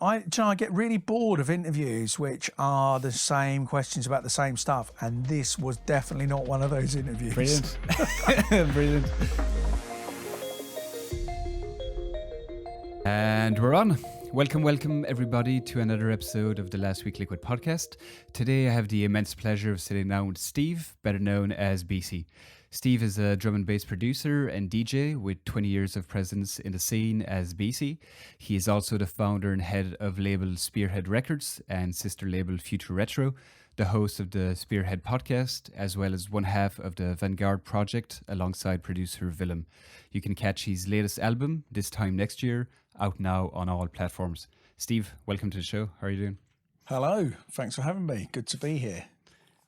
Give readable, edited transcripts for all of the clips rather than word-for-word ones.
I get really bored of interviews which are the same questions about the same stuff, and this was definitely not one of those interviews. Brilliant. Brilliant. And we're on. Welcome everybody to another episode of the Last Week Liquid podcast. Today I have the immense pleasure of sitting down with Steve, better known as Bcee. Steve is a drum and bass producer and DJ with 20 years of presence in the scene as Bcee. He is also the founder and head of label Spearhead Records and sister label Future Retro, the host of the Spearhead podcast, as well as one half of the Vanguard project alongside producer Willem. You can catch his latest album, This Time Next Year, out now on all platforms. Steve, welcome to the show. How are you doing? Hello, thanks for having me. Good to be here.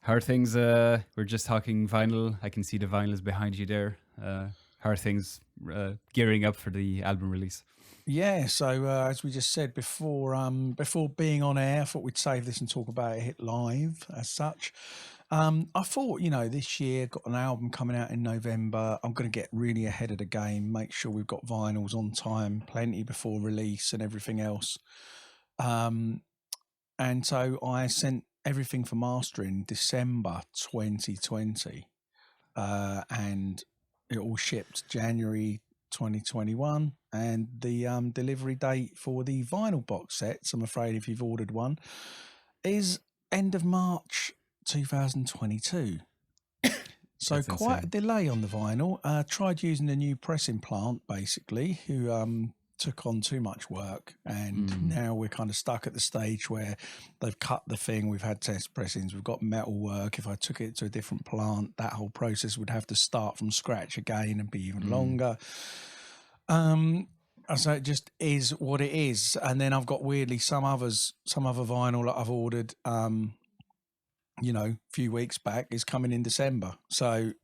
How are things? We're just talking vinyl. I can see the vinyl is behind you there. How are things gearing up for the album release? Yeah, so as we just said before being on air, I thought we'd save this and talk about it live as such. I thought, this year got an album coming out in November. I'm going to get really ahead of the game, make sure we've got vinyls on time, plenty before release and everything else. And so I sent everything for mastering December 2020, and it all shipped January 2021, and the delivery date for the vinyl box sets, I'm afraid if you've ordered one, is end of March 2022. So That's quite insane. a delay on the vinyl. Tried using a new pressing plant, basically, who took on too much work, and now we're kind of stuck at the stage where they've cut the thing. We've had test pressings, we've got metal work. If I took it to a different plant, that whole process would have to start from scratch again and be even longer. So it just is what it is. And then I've got weirdly some other vinyl that I've ordered a few weeks back is coming in December. So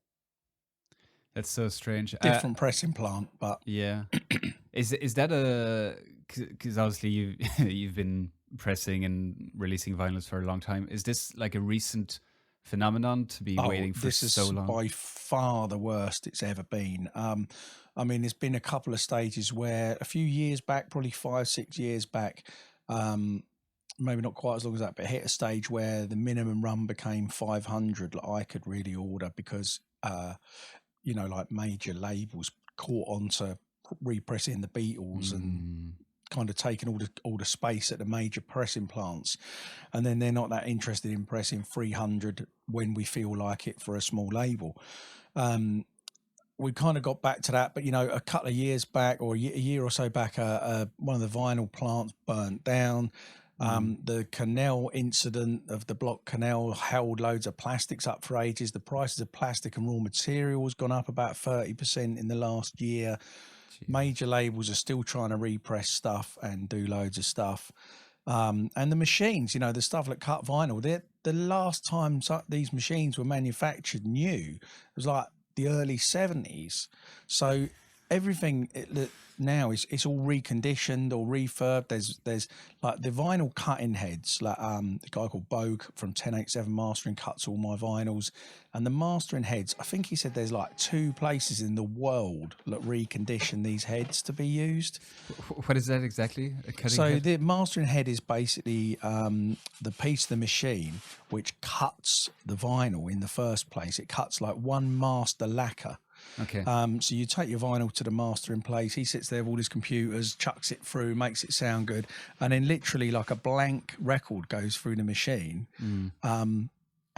That's so strange. different pressing plant, but Yeah. Is that because obviously you've been pressing and releasing vinyls for a long time. Is this like a recent phenomenon to be waiting for this is so long? by far the worst it's ever been. I mean, there's been a couple of stages where a few years back, probably 5-6 years back, maybe not quite as long as that, but hit a stage where the minimum run became 500 that I could really order because, like major labels caught on to repressing the Beatles and kind of taking all the space at the major pressing plants, and then they're not that interested in pressing 300 when we feel like it for a small label. We kind of got back to that, but a couple of years back or a year or so back, one of the vinyl plants burnt down. The canal incident of the block canal held loads of plastics up for ages. The prices of plastic and raw materials gone up about 30% in the last year. Major labels are still trying to repress stuff and do loads of stuff. And the machines, the stuff that cut vinyl, the last time these machines were manufactured new, it was like the early 70s. So everything now it's all reconditioned or refurbed. There's like the vinyl cutting heads, like the guy called Bogue from 1087 Mastering cuts all my vinyls, and the mastering heads, I think he said there's like 2 places in the world that recondition these heads to be used. What is that exactly? A cutting So head? the mastering head is basically the piece of the machine which cuts the vinyl in the first place. It cuts like one master lacquer. Okay. So you take your vinyl to the mastering place. He sits there with all his computers, chucks it through, makes it sound good, and then literally like a blank record goes through the machine.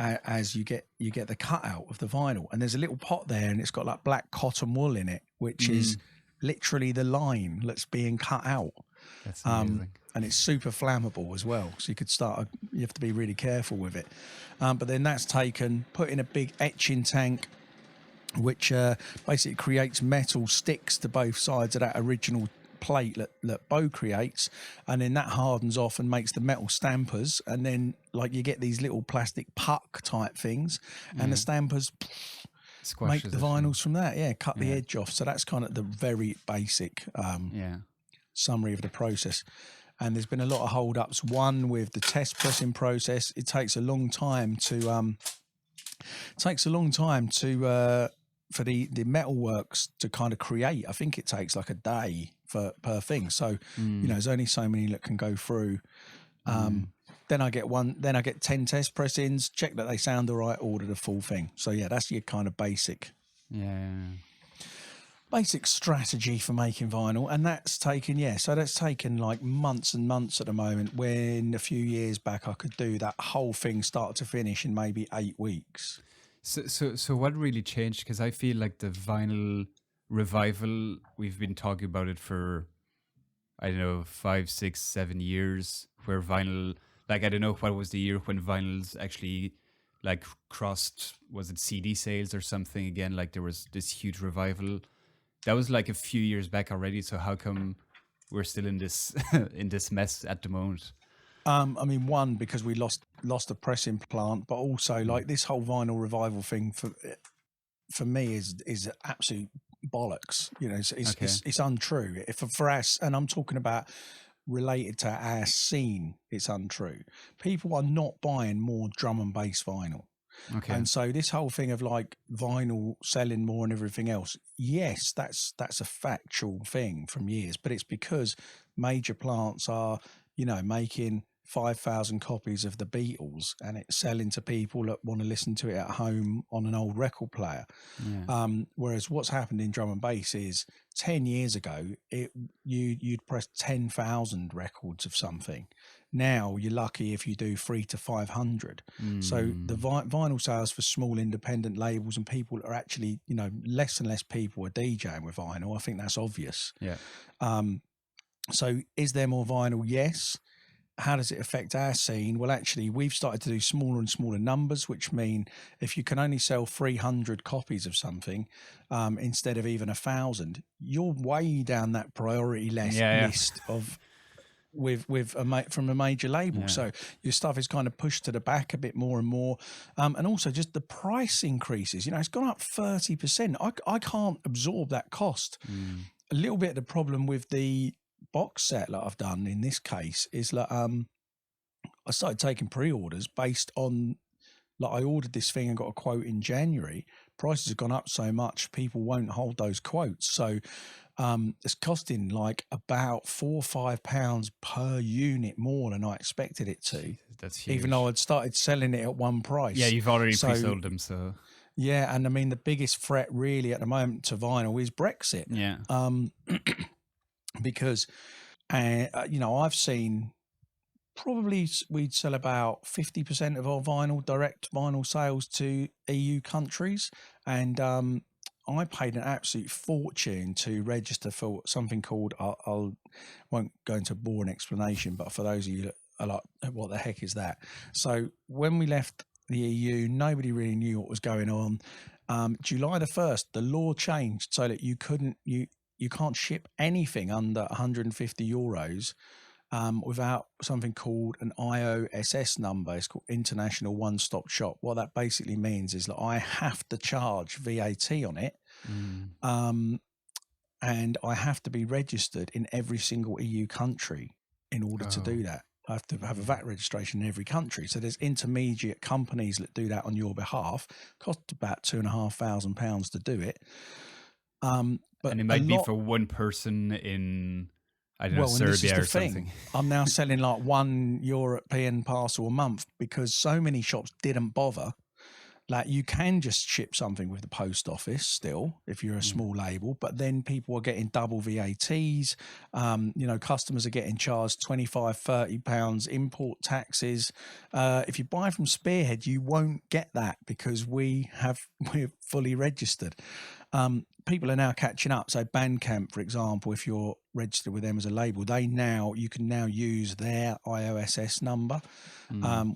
As you get the cutout of the vinyl, and there's a little pot there, and it's got like black cotton wool in it, which is literally the line that's being cut out. That's amazing. And it's super flammable as well, so you have to be really careful with it. But then that's taken, put in a big etching tank, which basically creates metal sticks to both sides of that original plate that Bo creates, and then that hardens off and makes the metal stampers, and then like you get these little plastic puck type things, and the stampers Squashes make the it. vinyls from that. Cut the edge off. So that's kind of the very basic summary of the process. And there's been a lot of hold-ups. One with the test pressing process, it takes a long time to for the metalworks to kind of create, I think it takes like a day per thing. So there's only so many that can go through. Then I get 10 test press-ins, check that they sound all right, order the full thing. So yeah, that's your kind of basic strategy for making vinyl. And that's taken like months and months at the moment, when a few years back I could do that whole thing start to finish in maybe 8 weeks. So what really changed? Because I feel like the vinyl revival, we've been talking about it for, I don't know, 5, 6, 7 years, where vinyl, like, I don't know what was the year when vinyls actually like crossed, was it CD sales or something again? Like there was this huge revival. That was like a few years back already. So how come we're still in this in this mess at the moment? I mean, one, because we lost a pressing plant, but also like this whole vinyl revival thing for me is absolute bollocks. It's untrue. For us, and I'm talking about related to our scene, it's untrue. People are not buying more drum and bass vinyl. Okay. And so this whole thing of like vinyl selling more and everything else, yes, that's a factual thing from years, but it's because major plants are, making 5,000 copies of the Beatles and it's selling to people that want to listen to it at home on an old record player. Whereas what's happened in drum and bass is 10 years ago, you'd press 10,000 records of something. Now you're lucky if you do 300 to 500. So the vinyl sales for small independent labels and people are actually, less and less people are DJing with vinyl. I think that's obvious. Yeah. So is there more vinyl? Yes. How does it affect our scene? Well, actually, we've started to do smaller and smaller numbers, which mean if you can only sell 300 copies of something instead of even 1,000, you're way down that priority list of from a major label. So your stuff is kind of pushed to the back a bit more and more, and also just the price increases. It's gone up 30%. I can't absorb that cost. A little bit of the problem with the box set that I've done in this case is that I started taking pre-orders based on, like, I ordered this thing and got a quote in January. Prices have gone up so much, people won't hold those quotes. So it's costing like about £4 or £5 per unit more than I expected it to. That's huge. Even though I'd started selling it at one price. Yeah, you've already pre-sold them, so. Yeah, and I mean the biggest threat really at the moment to vinyl is Brexit. Yeah. Because, I've seen probably we'd sell about 50% of our direct vinyl sales to EU countries. And I paid an absolute fortune to register for something called, I won't go into a boring explanation, but for those of you that are like, what the heck is that? So when we left the EU, nobody really knew what was going on. July the 1st, the law changed so that you can't ship anything under 150 euros without something called an IOSS number. It's called International One Stop Shop. What that basically means is that I have to charge VAT on it, and I have to be registered in every single EU country in order to do that. I have to have a VAT registration in every country. So there's intermediate companies that do that on your behalf. Costs about £2,500 to do it. But and it might be for one person in, I don't know, Serbia or something. I'm now selling like one European parcel a month because so many shops didn't bother. Like, you can just ship something with the post office still if you're a small label, but then people are getting double VATs. Customers are getting charged £25, £30 import taxes. If you buy from Spearhead, you won't get that because we're fully registered. People are now catching up. So Bandcamp, for example, if you're registered with them as a label, you can now use their IOSS number,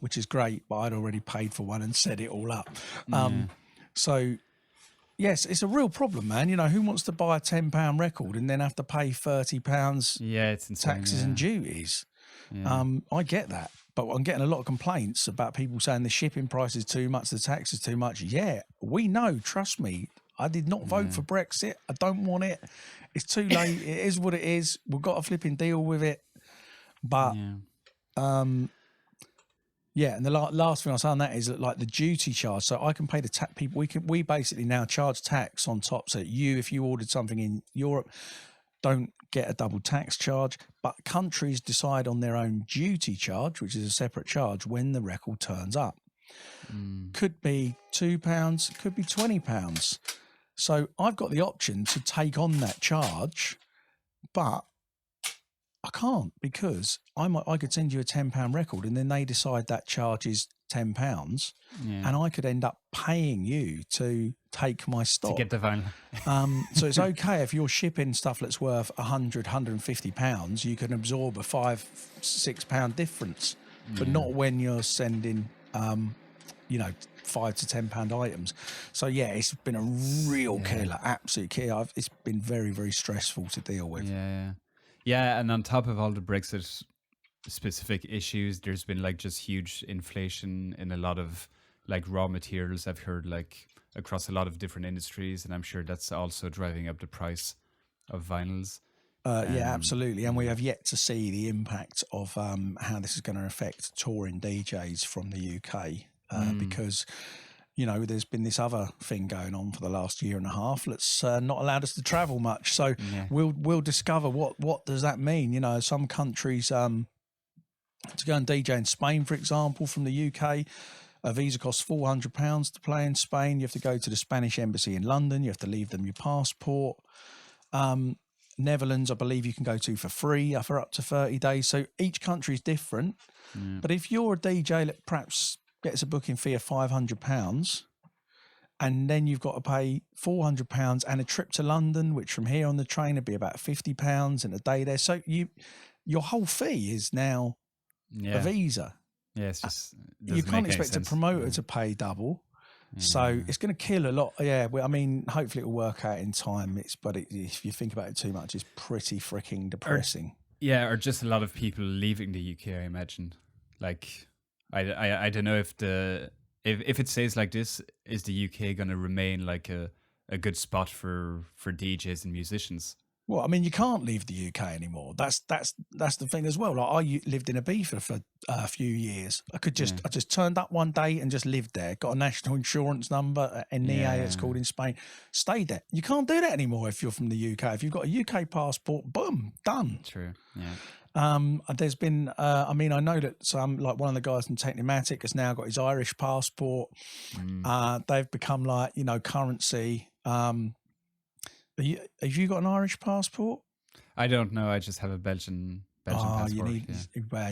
which is great. But I'd already paid for one and set it all up. So yes, it's a real problem, man. Who wants to buy a £10 record and then have to pay £30? It's insane, taxes and duties. I get that, but I'm getting a lot of complaints about people saying the shipping price is too much, the tax is too much. Yeah, we know. Trust me. I did not vote for Brexit. I don't want it. It's too late. It is what it is. We've got a flipping deal with it. But Yeah, and the last thing I say on that is that, like, the duty charge. So I can pay the tax. People, we basically now charge tax on top. So if you ordered something in Europe, don't get a double tax charge. But countries decide on their own duty charge, which is a separate charge when the record turns up. Could be £2, could be £20. So I've got the option to take on that charge, but I can't, because I could send you a £10 record and then they decide that charge is £10, and I could end up paying you to take my stock. To get the vinyl. So it's okay if you're shipping stuff that's worth £150, you can absorb a £5-6 difference, but not when you're sending, £5 to £10 items. So yeah, it's been a real killer, absolute killer. It's been very, very stressful to deal with. Yeah, and on top of all the Brexit specific issues, there's been like just huge inflation in a lot of like raw materials. I've heard like across a lot of different industries, and I'm sure that's also driving up the price of vinyls. Yeah, absolutely. And we have yet to see the impact of how this is going to affect touring DJs from the UK, because there's been this other thing going on for the last year and a half that's not allowed us to travel much. So we'll discover what does that mean. Some countries, to go and DJ in Spain, for example, from the UK, a visa costs £400 to play in Spain. You have to go to the Spanish embassy in London. You have to leave them your passport. Netherlands, I believe you can go to for free for up to 30 days. So each country is different. But if you're a DJ that perhaps gets a booking fee of £500, and then you've got to pay £400 and a trip to London, which from here on the train would be about £50 and a day there. So your whole fee is now a visa. Yeah, it's just you can't expect a promoter to pay double. So it's going to kill a lot. Yeah, I mean, hopefully it'll work out in time. But if you think about it too much, it's pretty freaking depressing. Or just a lot of people leaving the UK, I imagine. Like, I don't know if if it stays like this, is the UK going to remain like a good spot for DJs and musicians? Well, I mean, you can't leave the UK anymore. That's the thing as well. Like, I lived in Ibiza for a few years. I just turned up one day and just lived there. Got a national insurance number, NEA, it's called in Spain. Stayed there. You can't do that anymore if you're from the UK. If you've got a UK passport, boom, done. True. Yeah. There's been, I know that some, like one of the guys from Technimatic has now got his Irish passport. They've become like, currency. Have you got an Irish passport? I don't know. I just have a Belgian passport.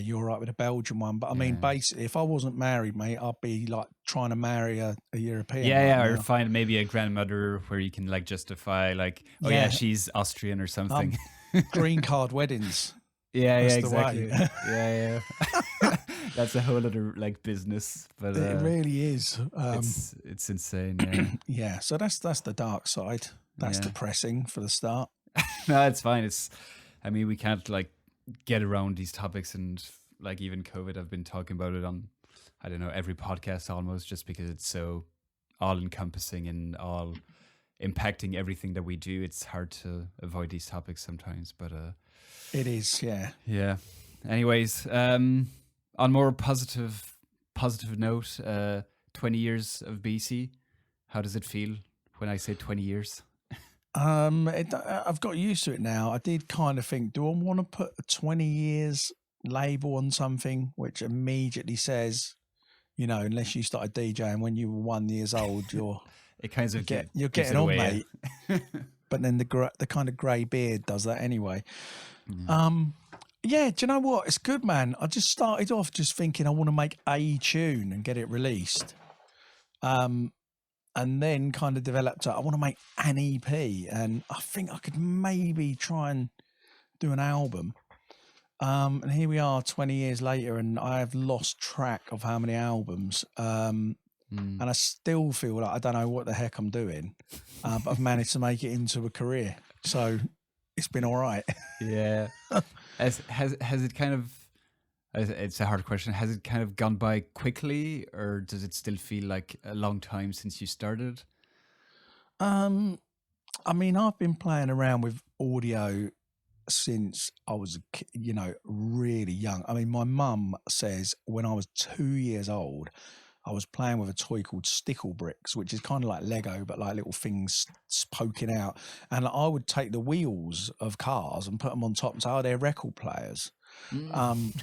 You're all right with a Belgian one. But I mean, basically, if I wasn't married, mate, I'd be like trying to marry a European. Or find maybe a grandmother where you can like justify like, she's Austrian or something. Green card weddings. Exactly. That's a whole other like business, but it really is. It's insane. Yeah. So that's the dark side. That's depressing for the start. No, it's fine. We can't like get around these topics, and like even COVID, I've been talking about it on, I don't know, every podcast almost, just because it's so all encompassing and all impacting everything that we do. It's hard to avoid these topics sometimes, but it is, yeah. Anyways, on more positive note, 20 years of Bcee. How does it feel when I say 20 years? I've got used to it now. I did kind of think, do I want to put a 20 years label on something, which immediately says, unless you started DJing when you were 1 year old, you're getting on, mate. But then the kind of grey beard does that anyway. Do you know what? It's good, man. I just started off just thinking I want to make a tune and get it released. And then kind of developed I want to make an EP, and I think I could maybe try and do an album. And here we are 20 years later, and I have lost track of how many albums. And I still feel like I don't know what the heck I'm doing, but I've managed to make it into a career. So it's been all right. Yeah. Has it kind of, it's a hard question, has it kind of gone by quickly, or does it still feel like a long time since you started? I've been playing around with audio since I was, really young. I mean, my mum says when I was 2 years old, I was playing with a toy called Stickle Bricks, which is kind of like Lego, but like little things poking out. And I would take the wheels of cars and put them on top and say, oh, they're record players. Mm.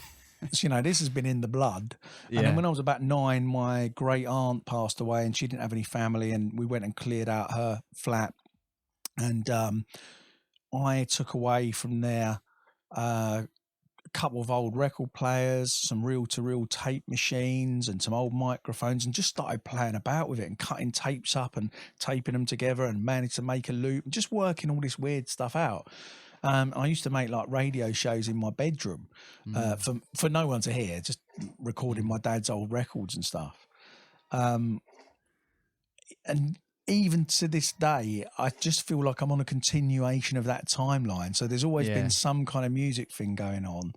So, this has been in the blood. And then Yeah. when I was about 9, my great aunt passed away and she didn't have any family. And we went and cleared out her flat. And I took away from there a couple of old record players, some reel-to-reel tape machines and some old microphones, and just started playing about with it and cutting tapes up and taping them together and managed to make a loop and just working all this weird stuff out. I used to make like radio shows in my bedroom for no one to hear, just recording my dad's old records and stuff. And even to this day, I just feel like I'm on a continuation of that timeline. So there's always been some kind of music thing going on.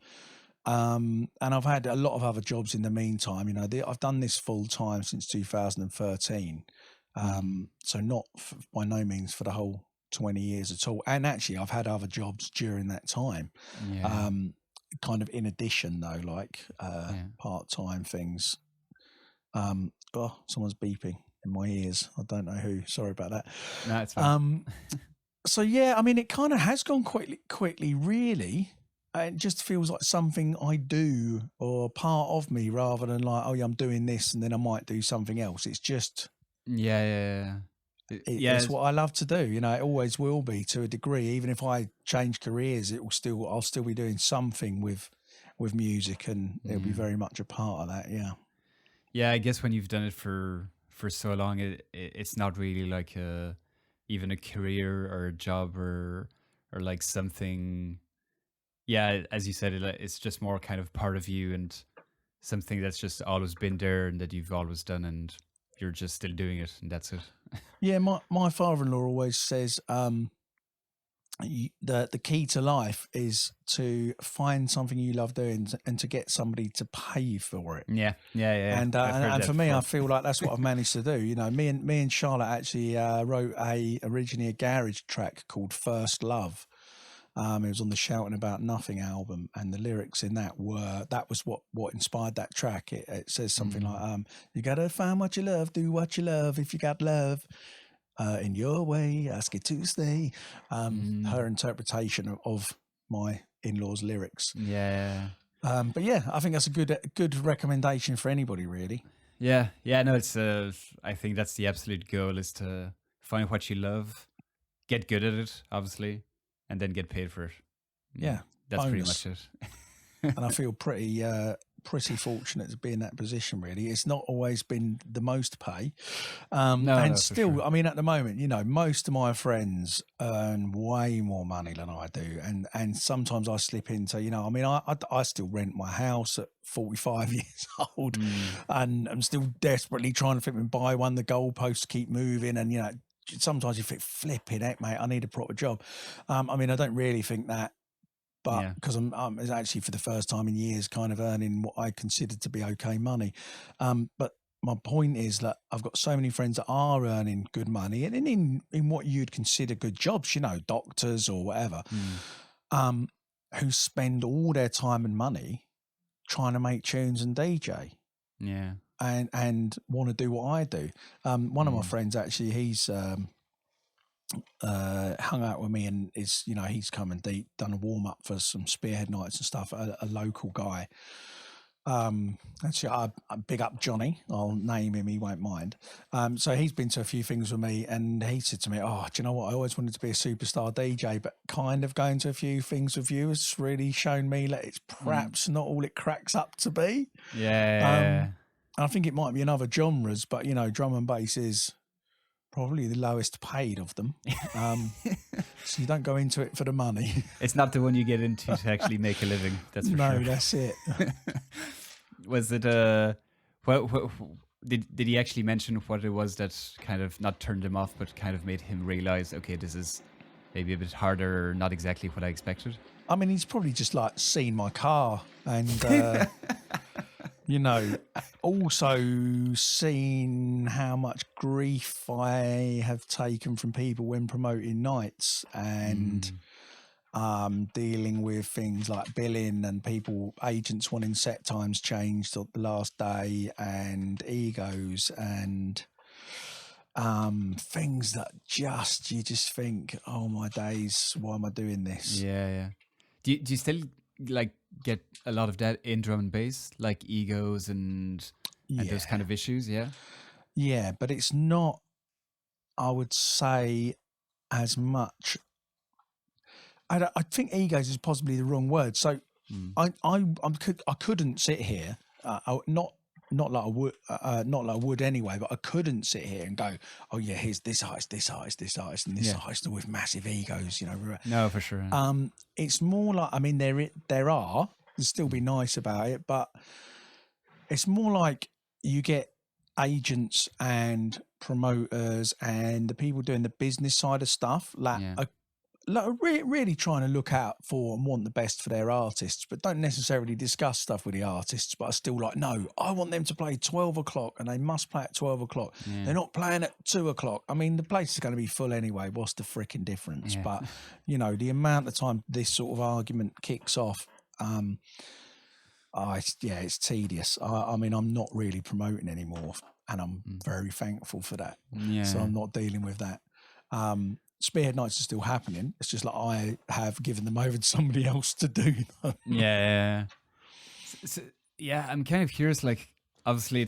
And I've had a lot of other jobs in the meantime. I've done this full time since 2013. So not by no means for the whole 20 years at all. And actually, I've had other jobs during that time. Yeah. Kind of in addition, though, like part-time things. Oh, someone's beeping in my ears. I don't know who. Sorry about that. No, it's fine. So yeah, I mean, it kind of has gone quickly, really. It just feels like something I do or part of me, rather than like, oh yeah, I'm doing this and then I might do something else. It's just it's what I love to do. It always will be to a degree. Even if I change careers, I'll still be doing something with music, and it'll be very much a part of that. Yeah. Yeah, I guess when you've done it for so long, it's not really like even a career or a job or like something. Yeah, as you said, it's just more kind of part of you and something that's just always been there and that you've always done, and you're just still doing it, and that's it. Yeah, my father-in-law always says the key to life is to find something you love doing and to get somebody to pay you for it. Yeah. And for me, I feel like that's what I've managed to do. Me and Charlotte actually wrote originally a garage track called First Love. It was on the Shouting About Nothing album, and the lyrics in that was what inspired that track. It says something like, you gotta find what you love, do what you love. If you got love in your way, ask it to stay. Her interpretation of my in-laws' lyrics. Yeah. But yeah, I think that's a good recommendation for anybody, really. Yeah. No, it's I think that's the absolute goal, is to find what you love, get good at it, obviously, and then get paid for it. Yeah, that's bonus. pretty much it. And I feel pretty fortunate to be in that position, really. It's not always been the most pay. And still, sure. I mean, at the moment, most of my friends earn way more money than I do. And sometimes I slip into, I still rent my house at 45 years old and I'm still desperately trying to flip and buy one. The goalposts keep moving, and, sometimes you think, flipping heck, mate, I need a proper job. I don't really think that, but because I'm actually for the first time in years kind of earning what I consider to be okay money. But my point is that I've got so many friends that are earning good money and in what you'd consider good jobs, doctors or whatever, who spend all their time and money trying to make tunes and DJ. Yeah. And want to do what I do. One of my friends, actually, he's hung out with me and he's come and done a warm up for some Spearhead nights and stuff. A local guy. Actually, I big up Johnny. I'll name him. He won't mind. So he's been to a few things with me, and he said to me, "Oh, do you know what? I always wanted to be a superstar DJ, but kind of going to a few things with you has really shown me that it's perhaps not all it cracks up to be." Yeah. I think it might be in other genres, but drum and bass is probably the lowest paid of them. So you don't go into it for the money. It's not the one you get into to actually make a living. That's for sure. No, that's it. Was it did he actually mention what it was that kind of not turned him off, but kind of made him realize, okay, this is maybe a bit harder, or not exactly what I expected? I mean, he's probably just like seen my car and also seen how much grief I have taken from people when promoting nights, and dealing with things like billing and agents wanting set times changed at the last day, and egos and things that you just think, oh my days, why am I doing this? Yeah. Do you still like get a lot of that in drum and bass, like egos and those kind of issues? Yeah, but it's not, I would say, as much. I think egos is possibly the wrong word. So I couldn't sit here, not like I would, not like I would anyway, but I couldn't sit here and go, oh yeah, here's this artist, and this artist with massive egos, No, for sure. It's more like, I mean, there'd still be nice about it, but it's more like you get agents and promoters and the people doing the business side of stuff are really trying to look out for and want the best for their artists, but don't necessarily discuss stuff with the artists, but are still like, no, I want them to play 12 o'clock and they must play at 12 o'clock. They're not playing at 2 o'clock. I mean, the place is going to be full anyway. What's the freaking difference? But, the amount of time this sort of argument kicks off, it's tedious. I mean, I'm not really promoting anymore, and I'm very thankful for that. So I'm not dealing with that. Spearhead nights are still happening. It's just like I have given them over to somebody else to do them. Yeah. So, I'm kind of curious. Like, obviously,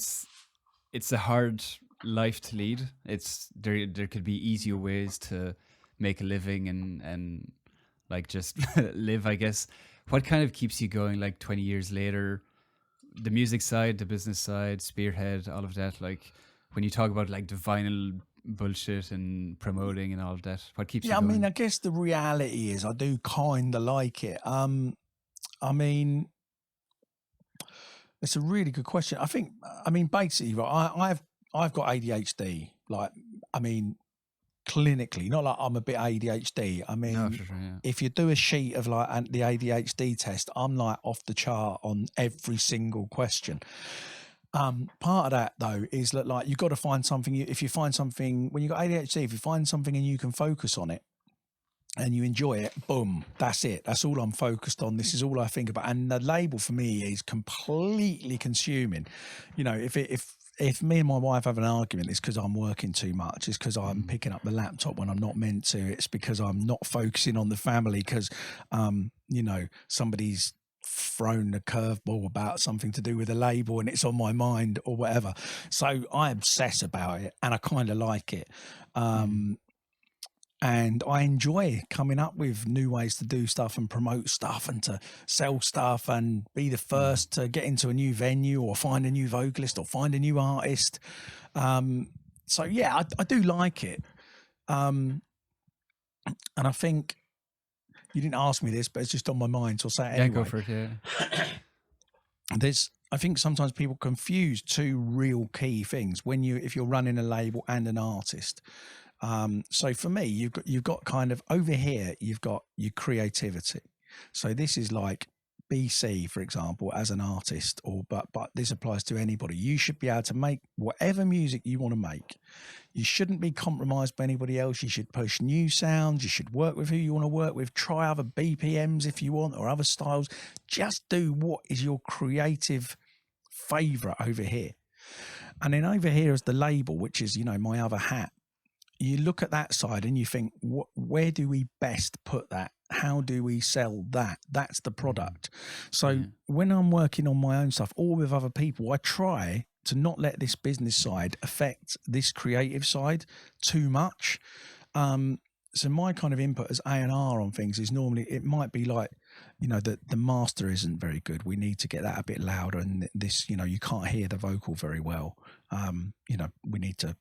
it's a hard life to lead. There could be easier ways to make a living and like just live, I guess. What kind of keeps you going, like 20 years later? The music side, the business side, Spearhead, all of that. Like, when you talk about like the vinyl bullshit and promoting and all of that, what keeps you going? I mean, I guess the reality is I do kind of like it. I mean, it's a really good question. Basically, right, I've got ADHD. Like, I mean, clinically, not like I'm a bit ADHD. I mean, if you do a sheet of like the ADHD test, I'm like off the chart on every single question. Part of that though is that like you've got to find something. If you find something when you got ADHD, if you find something and you can focus on it and you enjoy it, boom, that's it. That's all I'm focused on. This is all I think about. And the label for me is completely consuming. If me and my wife have an argument, it's because I'm working too much. It's because I'm picking up the laptop when I'm not meant to. It's because I'm not focusing on the family because, somebody's thrown a curveball about something to do with a label and it's on my mind or whatever. So I obsess about it and I kind of like it. And I enjoy coming up with new ways to do stuff and promote stuff and to sell stuff and be the first to get into a new venue or find a new vocalist or find a new artist. So yeah, I do like it. And I think you didn't ask me this, but it's just on my mind, so I'll say it anyway. Yeah, go for it, yeah. I think sometimes people confuse two real key things if you're running a label and an artist. So for me, you've got kind of over here, you've got your creativity. So this is like Bcee, for example, as an artist, but this applies to anybody. You should be able to make whatever music you want to make. You shouldn't be compromised by anybody else. You should push new sounds. You should work with who you want to work with. Try other BPMs if you want or other styles. Just do what is your creative favorite over here. And then over here is the label, which is, my other hat. You look at that side and you think, where do we best put that? How do we sell that? That's the product. So when I'm working on my own stuff or with other people, I try to not let this business side affect this creative side too much. So my kind of input as A&R on things is normally, it might be like, the master isn't very good. We need to get that a bit louder. And this, you can't hear the vocal very well. We need to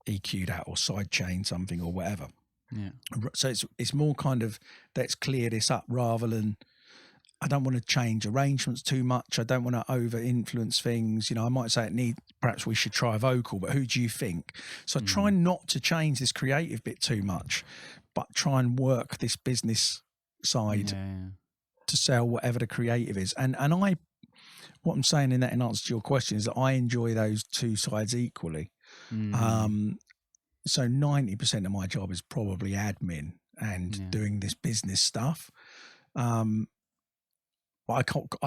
EQ that or sidechain something or whatever. Yeah. So it's more kind of, let's clear this up rather than, I don't want to change arrangements too much. I don't want to over influence things. I might say perhaps we should try a vocal, but who do you think? So I try not to change this creative bit too much, but try and work this business side to sell whatever the creative is. And what I'm saying in answer to your question is that I enjoy those two sides equally. So 90% of my job is probably admin and doing this business stuff. But I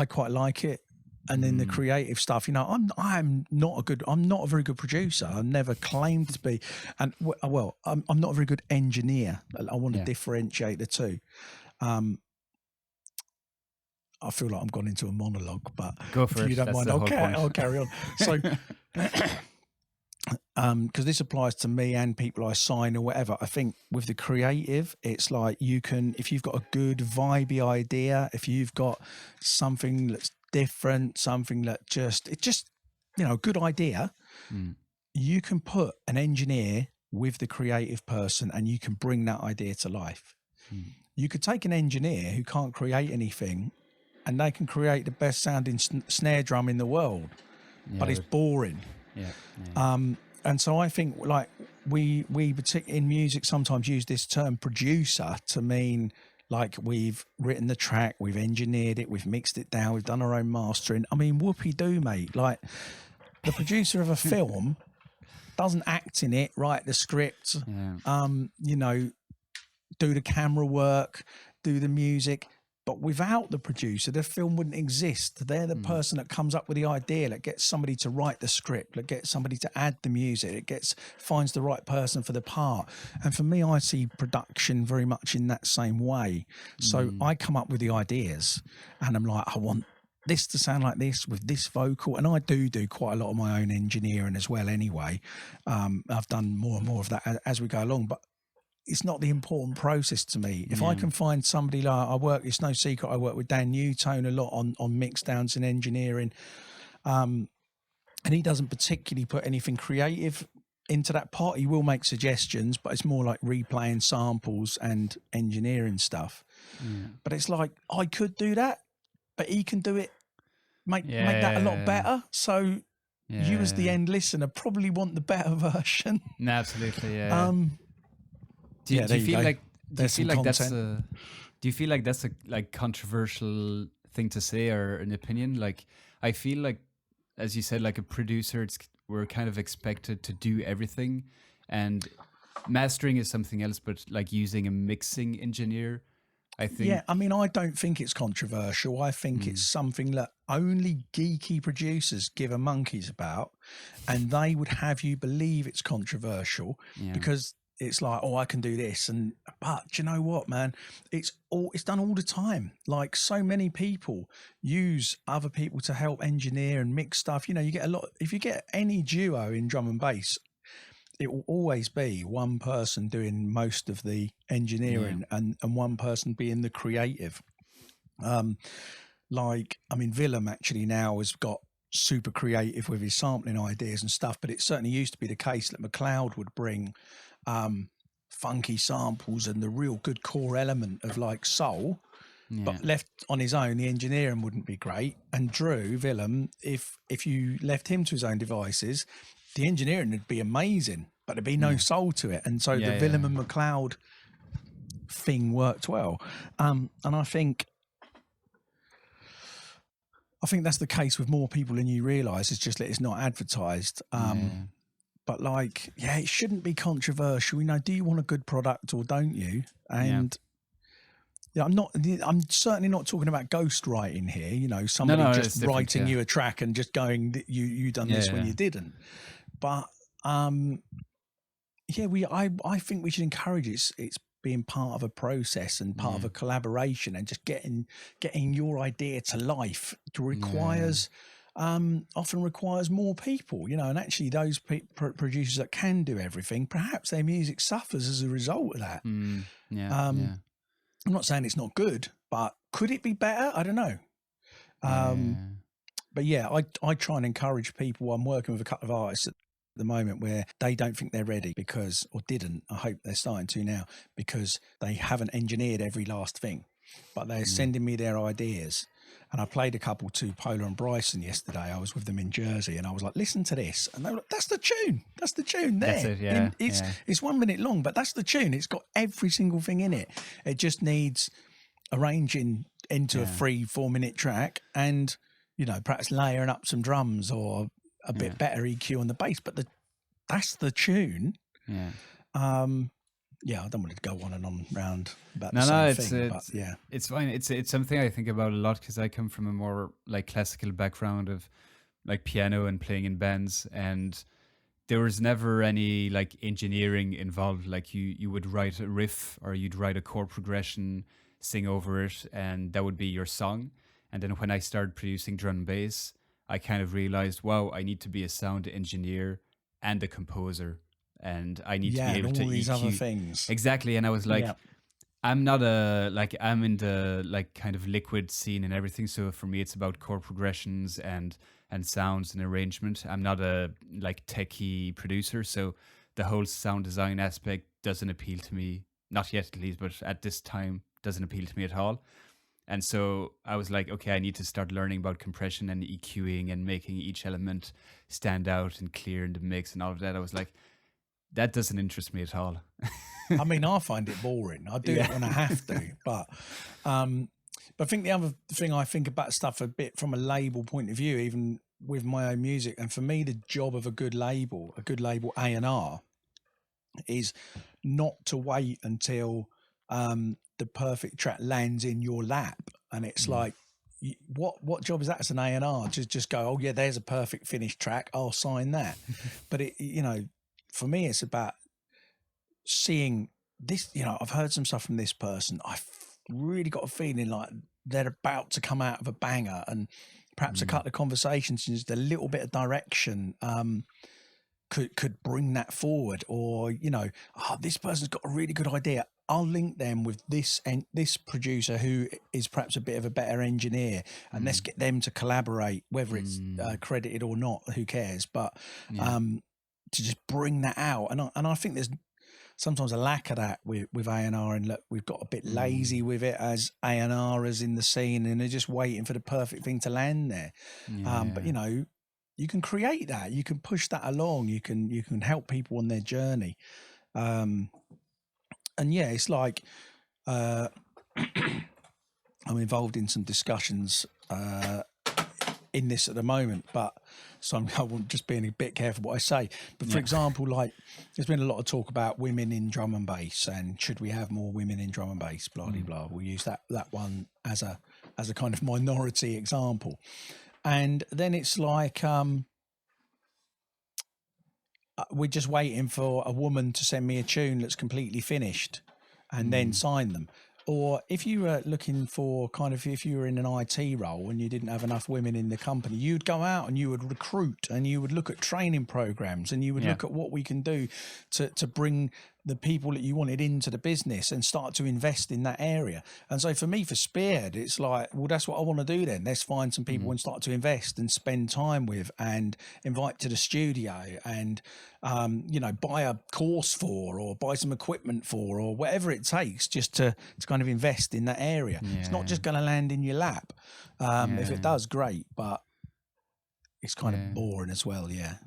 quite like it. And then the creative stuff, you know, I'm not a very good producer. I've never claimed to be, and well, I'm not a very good engineer. I want to differentiate the two. I feel like I'm gone into a monologue, but go for if you it. don't mind, I'll carry on. So, because this applies to me and people I sign or whatever. I think with the creative, it's like you can, if you've got a good vibey idea, if you've got something that's different, something that you know, a good idea, you can put an engineer with the creative person and you can bring that idea to life. You could take an engineer who can't create anything and they can create the best sounding snare drum in the world, but it's boring. And so I think, like, we in music sometimes use this term producer to mean like we've written the track, we've engineered it, we've mixed it down, we've done our own mastering. I mean, whoopee-doo, mate. Like, the producer of a film doesn't act in it, write the script, you know, do the camera work, do the music. But without the producer, the film wouldn't exist. They're the person that comes up with the idea, that gets somebody to write the script, that gets somebody to add the music, that finds the right person for the part. And for me, I see production very much in that same way. So I come up with the ideas and I'm like, I want this to sound like this with this vocal. And I do quite a lot of my own engineering as well anyway. I've done more and more of that as we go along. But it's not the important process to me. If I can find somebody, like it's no secret, I work with Dan Newtone a lot on mix downs and engineering. And he doesn't particularly put anything creative into that pot. He will make suggestions, but it's more like replaying samples and engineering stuff. But it's like, I could do that, but he can do it, make that a lot better. So you as the end listener probably want the better version. No, absolutely. Do you feel like that's a like controversial thing to say, or an opinion? Like, I feel like, as you said, like a producer, we're kind of expected to do everything, and mastering is something else. But like using a mixing engineer, I think. Yeah, I mean, I don't think it's controversial. I think it's something that only geeky producers give a monkeys about, and they would have you believe it's controversial because it's like, oh, I can do this. But do you know what, man? It's done all the time. Like, so many people use other people to help engineer and mix stuff. You know, you get a lot, if you get any duo in drum and bass, it will always be one person doing most of the engineering and one person being the creative. Like, I mean, Willem actually now has got super creative with his sampling ideas and stuff, but it certainly used to be the case that McLeod would bring funky samples and the real good core element of like soul, but left on his own, the engineering wouldn't be great. And Drew Willem, if you left him to his own devices, the engineering would be amazing, but there'd be no soul to it. And so the Willem and McLeod thing worked well. And I think that's the case with more people than you realise. It's just that it's not advertised. But like, it shouldn't be controversial. You know, do you want a good product or don't you? And I'm certainly not talking about ghostwriting here. You know, somebody just writing you a track and just going, you done this when you didn't. But I think we should encourage it's being part of a process and part of a collaboration, and just getting your idea to life often requires more people, you know. And actually those producers that can do everything, perhaps their music suffers as a result of that. I'm not saying it's not good, but could it be better? I don't know. But I try and encourage people. I'm working with a couple of artists at the moment where they don't think they're ready I hope they're starting to now, because they haven't engineered every last thing, but they're sending me their ideas. And I played a couple to Polar and Bryson yesterday. I was with them in Jersey and I was like, listen to this. And they were like, that's the tune. That's the tune there. That's it, it's 1 minute long, but that's the tune. It's got every single thing in it. It just needs arranging into a 3-4 minute track and, you know, perhaps layering up some drums or a bit better EQ on the bass. But that's the tune. Yeah, I don't want to go on and on round about the No, no, same it's thing, but it's yeah. it's fine. It's something I think about a lot because I come from a more like classical background of like piano and playing in bands, and there was never any like engineering involved. Like you would write a riff or you'd write a chord progression, sing over it, and that would be your song. And then when I started producing drum and bass, I kind of realized, wow, I need to be a sound engineer and a composer, and I need to Yeah, be and able to all these other EQ. things. Exactly. And I was Yeah. like, I'm not a like I'm in the like kind of liquid scene and everything. So for me, it's about chord progressions and sounds and arrangement. I'm not a like techie producer, so the whole sound design aspect doesn't appeal to me. Not yet, at least, but at this time, doesn't appeal to me at all. And so I was like, okay, I need to start learning about compression and EQing and making each element stand out and clear in the mix and all of that. I was like, that doesn't interest me at all. I mean, I find it boring. I do Yeah. it when I have to, but I think the other thing I think about stuff a bit from a label point of view, even with my own music, and for me, the job of a good label A&R, is not to wait until the perfect track lands in your lap, and it's Mm. like, what job is that as an A&R? Just go, oh yeah, there's a perfect finished track, I'll sign that. But for me, it's about seeing this. I've heard some stuff from this person. I've really got a feeling like they're about to come out of a banger, and perhaps a couple of conversations and just a little bit of direction could bring that forward. Or this person's got a really good idea, I'll link them with this producer who is perhaps a bit of a better engineer, and let's get them to collaborate, whether it's credited or not, who cares. But Yeah. to just bring that out, and I think there's sometimes a lack of that with A&R, and look, we've got a bit lazy with it as A&Rers in the scene, and they're just waiting for the perfect thing to land there. But you can create that, you can push that along, you can help people on their journey. And yeah, it's like I'm involved in some discussions in this at the moment, but so I'm just being a bit careful what I say. But for example, like there's been a lot of talk about women in drum and bass, and should we have more women in drum and bass? Blah blah blah. We'll use that one as a kind of minority example, and then it's like we're just waiting for a woman to send me a tune that's completely finished, and then sign them. Or if you were looking for if you were in an IT role and you didn't have enough women in the company, you'd go out and you would recruit, and you would look at training programs, and you would look at what we can do to bring the people that you wanted into the business and start to invest in that area. And so for me, for Spearhead, it's like, well, that's what I want to do then. Let's find some people and start to invest and spend time with and invite to the studio and, buy a course for, or buy some equipment for, or whatever it takes just to kind of invest in that area. It's not just going to land in your lap. If it does, great, but it's kind of boring as well. Yeah.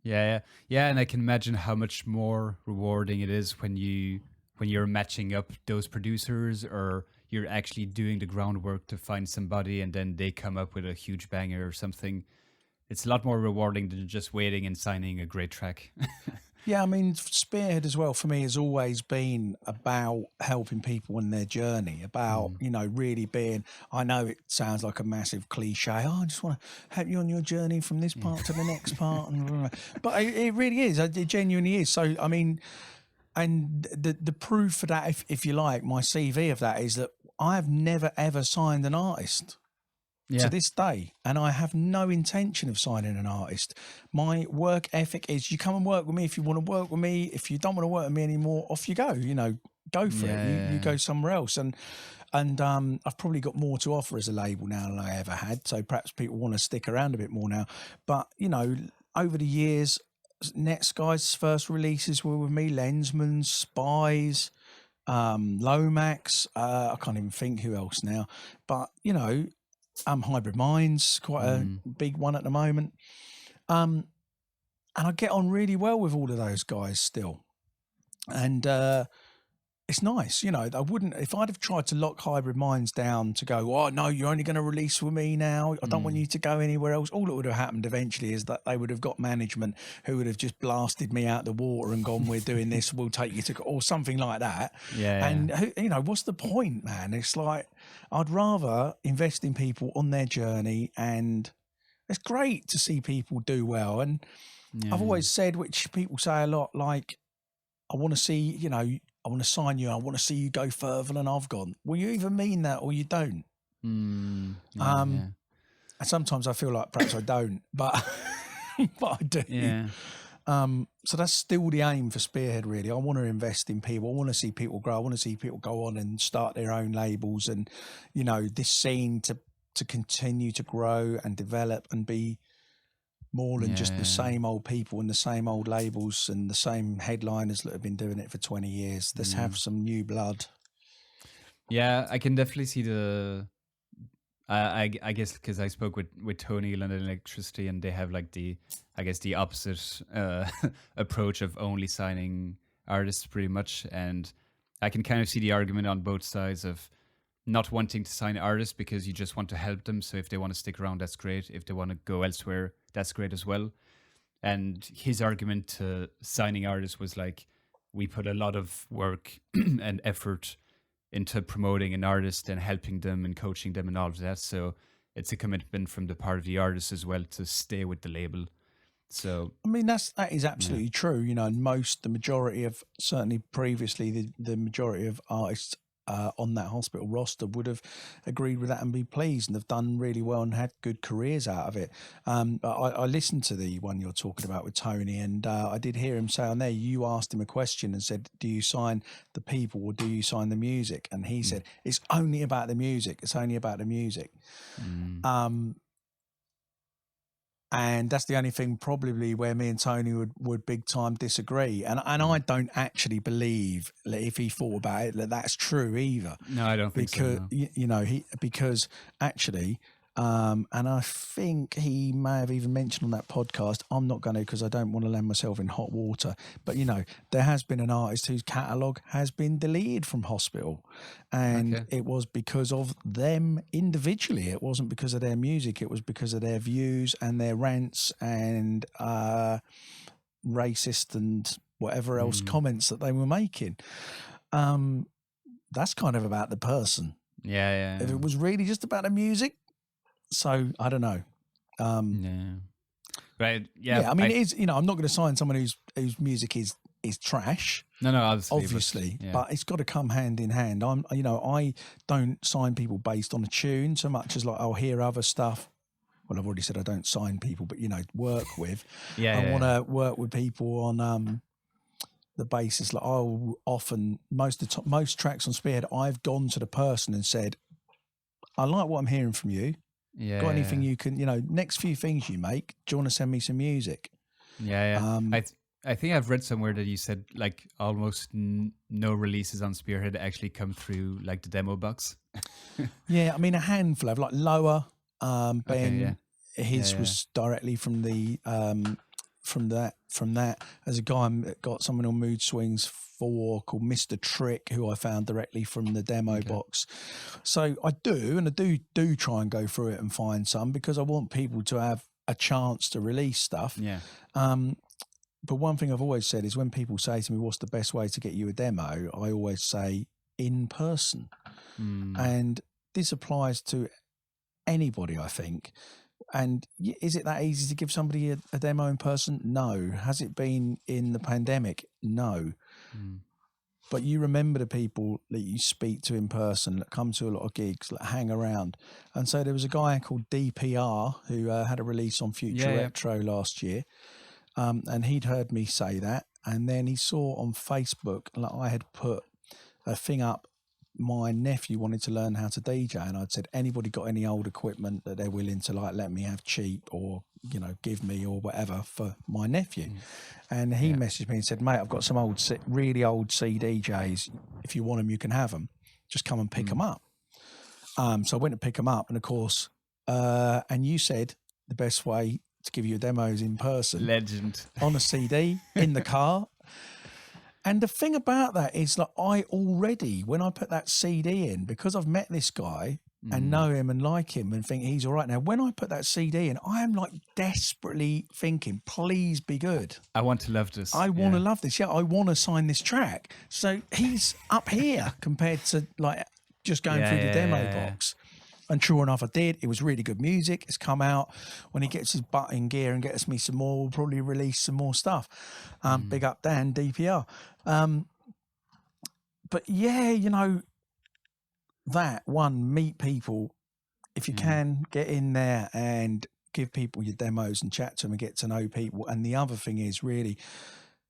Yeah, and I can imagine how much more rewarding it is when you're matching up those producers, or you're actually doing the groundwork to find somebody and then they come up with a huge banger or something. It's a lot more rewarding than just waiting and signing a great track. Yeah, I mean, Spearhead as well for me has always been about helping people on their journey, about, really being, I know it sounds like a massive cliche, oh, I just want to help you on your journey from this part to the next part. But it really is, it genuinely is. So, I mean, and the proof for that, if you like, my CV of that is that I have never, ever signed an artist. To this day, and I have no intention of signing an artist. My work ethic is, you come and work with me if you want to work with me. If you don't want to work with me anymore, off you go. Go for it. You go somewhere else. And I've probably got more to offer as a label now than I ever had. So perhaps people want to stick around a bit more now. But over the years, Netsky's first releases were with me, Lensman's, Spies, Lomax. I can't even think who else now. But Hybrid Minds, quite a big one at the moment. And I get on really well with all of those guys still. And it's nice, you know. I wouldn't, if I'd have tried to lock Hybrid Minds down to go, oh no, you're only going to release with me now, I don't want you to go anywhere else. All that would have happened eventually is that they would have got management who would have just blasted me out the water and gone, we're doing this, we'll take you to, or something like that. And you know, what's the point, man? It's like, I'd rather invest in people on their journey, and it's great to see people do well. And I've always said, which people say a lot, like, I want to see, you know, I want to sign you. I want to see you go further than I've gone. Well, you either mean that or you don't. And sometimes I feel like perhaps I don't, but but I do. Yeah. So that's still the aim for Spearhead, really. I want to invest in people. I want to see people grow. I want to see people go on and start their own labels, and, you know, this scene to continue to grow and develop and be more than just the same old people and the same old labels and the same headliners that have been doing it for 20 years. Let's have some new blood. Yeah, I can definitely see the. I guess because I spoke with Tony London Electricity, and they have like the opposite approach of only signing artists pretty much, and I can kind of see the argument on both sides of not wanting to sign artists because you just want to help them. So if they want to stick around, that's great. If they want to go elsewhere, that's great as well. And his argument to signing artists was like, we put a lot of work and effort into promoting an artist and helping them and coaching them and all of that. So it's a commitment from the part of the artist as well to stay with the label. So I mean, that is absolutely true. You know, the majority of, certainly previously, the majority of artists on that hospital roster would have agreed with that and be pleased and have done really well and had good careers out of it. But I listened to the one you're talking about with Tony, and I did hear him say on there, you asked him a question and said, do you sign the people or do you sign the music? And he said, it's only about the music. It's only about the music. And that's the only thing probably where me and Tony would big time disagree. And I don't actually believe that if he thought about it, that that's true either. No, I don't think so. No. You know, because actually, and I think he may have even mentioned on that podcast, I'm not going to, because I don't want to land myself in hot water, but, you know, there has been an artist whose catalogue has been deleted from hospital, and it was because of them individually. It wasn't because of their music. It was because of their views and their rants and racist and whatever else comments that they were making. That's kind of about the person. Yeah. If it was really just about the music, so I don't know. Right. Yeah. I mean, it is, you know, I'm not going to sign someone whose music is trash. No, obviously, but it's got to come hand in hand. I don't sign people based on a tune so much as like I'll hear other stuff. Well, I've already said I don't sign people, but, you know, work with. I want to work with people on the basis like I'll often most tracks on Spearhead, I've gone to the person and said, I like what I'm hearing from you. Yeah. Got anything you can, you know, next few things you make, do you want to send me some music? Yeah. I think I've read somewhere that you said like almost no releases on Spearhead actually come through like the demo box. Yeah, I mean a handful of like Lower, Ben, his was directly from the from that. There's a guy got someone on Mood Swings 4 called Mr. Trick, who I found directly from the demo box. So I do try and go through it and find some, because I want people to have a chance to release stuff. Yeah. But one thing I've always said is when people say to me, what's the best way to get you a demo? I always say in person. And this applies to anybody, I think. And is it that easy to give somebody a demo in person? No. Has it been in the pandemic? No. But you remember the people that you speak to in person, that come to a lot of gigs, that hang around. And so there was a guy called DPR who had a release on Future Retro last year. And he'd heard me say that. And then he saw on Facebook, like I had put a thing up, my nephew wanted to learn how to DJ, and I'd said, anybody got any old equipment that they're willing to like let me have cheap, or, you know, give me or whatever for my nephew? And he messaged me and said, mate, I've got some really old CDJs. If you want them, you can have them. Just come and pick them up. So I went to pick them up, and of course, and you said the best way to give you a demo is in person. Legend. On a CD, in the car. And the thing about that is, like, I already, when I put that CD in, because I've met this guy and know him and like him and think he's all right now, when I put that CD in, I am like desperately thinking, please be good. I want to love this. I want to love this. Yeah, I want to sign this track. So he's up here compared to like just going through the demo box. And true enough, I did. It was really good music. It's come out. When he gets his butt in gear and gets me some more, we'll probably release some more stuff. Big up Dan, DPR. But yeah, you know, meet people. If you can, get in there and give people your demos and chat to them and get to know people. And the other thing is really,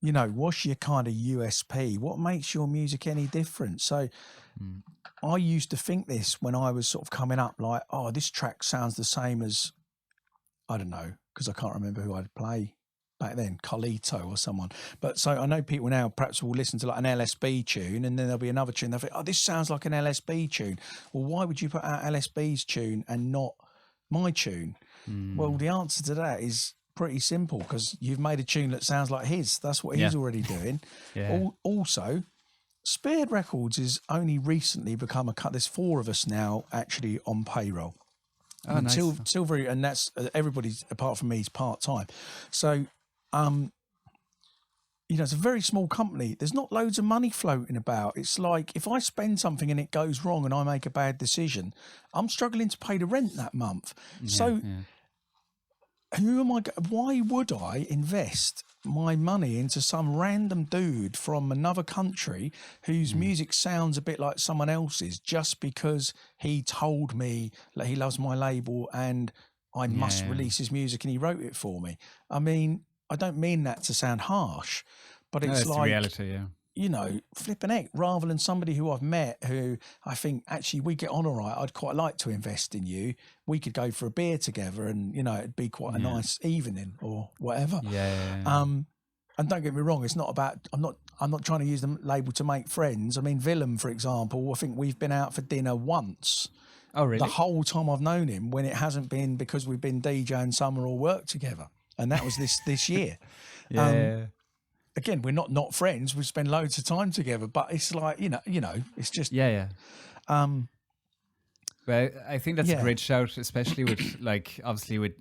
you know, what's your kind of USP? What makes your music any different? So I used to think this when I was sort of coming up, like, oh, this track sounds the same as, I don't know, because I can't remember who I'd play back then, Carlito or someone. But so I know people now perhaps will listen to like an LSB tune and then there'll be another tune. They'll think, oh, this sounds like an LSB tune. Well, why would you put out LSB's tune and not my tune? Well, the answer to that is pretty simple, because you've made a tune that sounds like his. That's what he's already doing. Also, Spearhead Records has only recently become there's 4 of us now actually on payroll. Oh, nice. Silver, and that's everybody's apart from me is part-time. So, you know, it's a very small company. There's not loads of money floating about. It's like if I spend something and it goes wrong and I make a bad decision, I'm struggling to pay the rent that month. Why would I invest my money into some random dude from another country whose music sounds a bit like someone else's just because he told me that he loves my label and I must release his music and he wrote it for me? I mean, I don't mean that to sound harsh, but it's like, the reality, you know, flipping heck, rather than somebody who I've met who I think actually we get on all right, I'd quite like to invest in you. We could go for a beer together and, you know, it'd be quite a nice evening or whatever. And don't get me wrong, it's not about, I'm not trying to use the label to make friends. I mean, Willem, for example, I think we've been out for dinner once. Oh, really? The whole time I've known him, when it hasn't been because we've been DJing summer or work together. And that was this year. Again, we're not friends. We spend loads of time together, but it's like, you know, it's just But I think that's a great shout, especially with like obviously with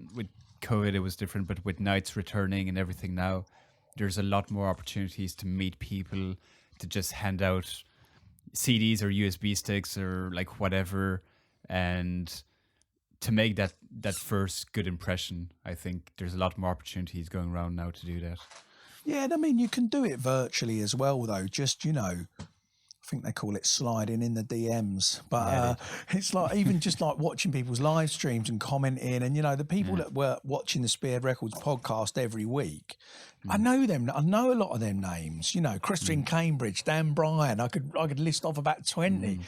COVID it was different, but with nights returning and everything now, there's a lot more opportunities to meet people, to just hand out CDs or USB sticks or like whatever, and to make that first good impression. I think there's a lot more opportunities going around now to do that. Yeah, and I mean, you can do it virtually as well, though. Just, you know, I think they call it sliding in the DMs. But it's like even just like watching people's live streams and commenting. And, you know, the people that were watching the Spearhead Records podcast every week, I know them. I know a lot of them names. You know, Christian Cambridge, Dan Bryan. I could list off about 20.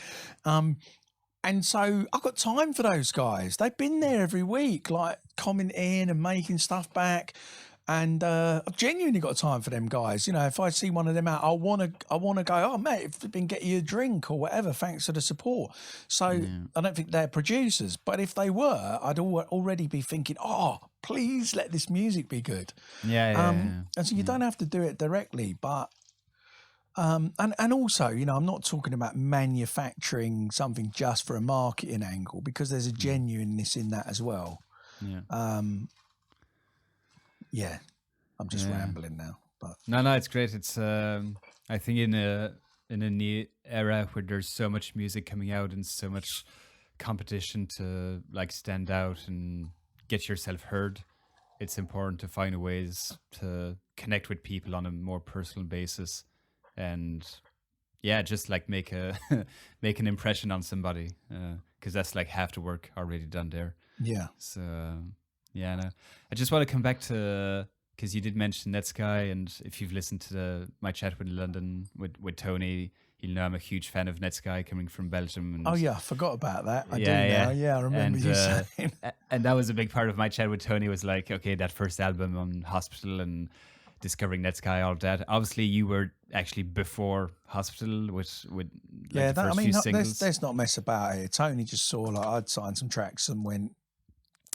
And so I've got time for those guys. They've been there every week, like commenting and making stuff back. And I've genuinely got time for them guys. You know, if I see one of them out, I want to go, oh, mate, if they've been getting you a drink or whatever, thanks for the support. So I don't think they're producers. But if they were, I'd already be thinking, oh, please let this music be good. And so you don't have to do it directly. But, and also, you know, I'm not talking about manufacturing something just for a marketing angle, because there's a genuineness in that as well. Yeah, I'm just rambling now. But no, it's great. It's I think in a new era where there's so much music coming out and so much competition to like stand out and get yourself heard, it's important to find ways to connect with people on a more personal basis, and just like make make an impression on somebody, because that's like half the work already done there. So no. I just want to come back to, because you did mention Netsky, and if you've listened to my chat with London with Tony, you'll know I'm a huge fan of Netsky, coming from Belgium. And I forgot about that. I do now. Yeah, I remember you saying. And that was a big part of my chat with Tony, was like, okay, that first album on Hospital and discovering Netsky, all of that. Obviously, you were actually before Hospital with like the first few singles. Let's not mess about it. Tony just saw like I'd signed some tracks and went,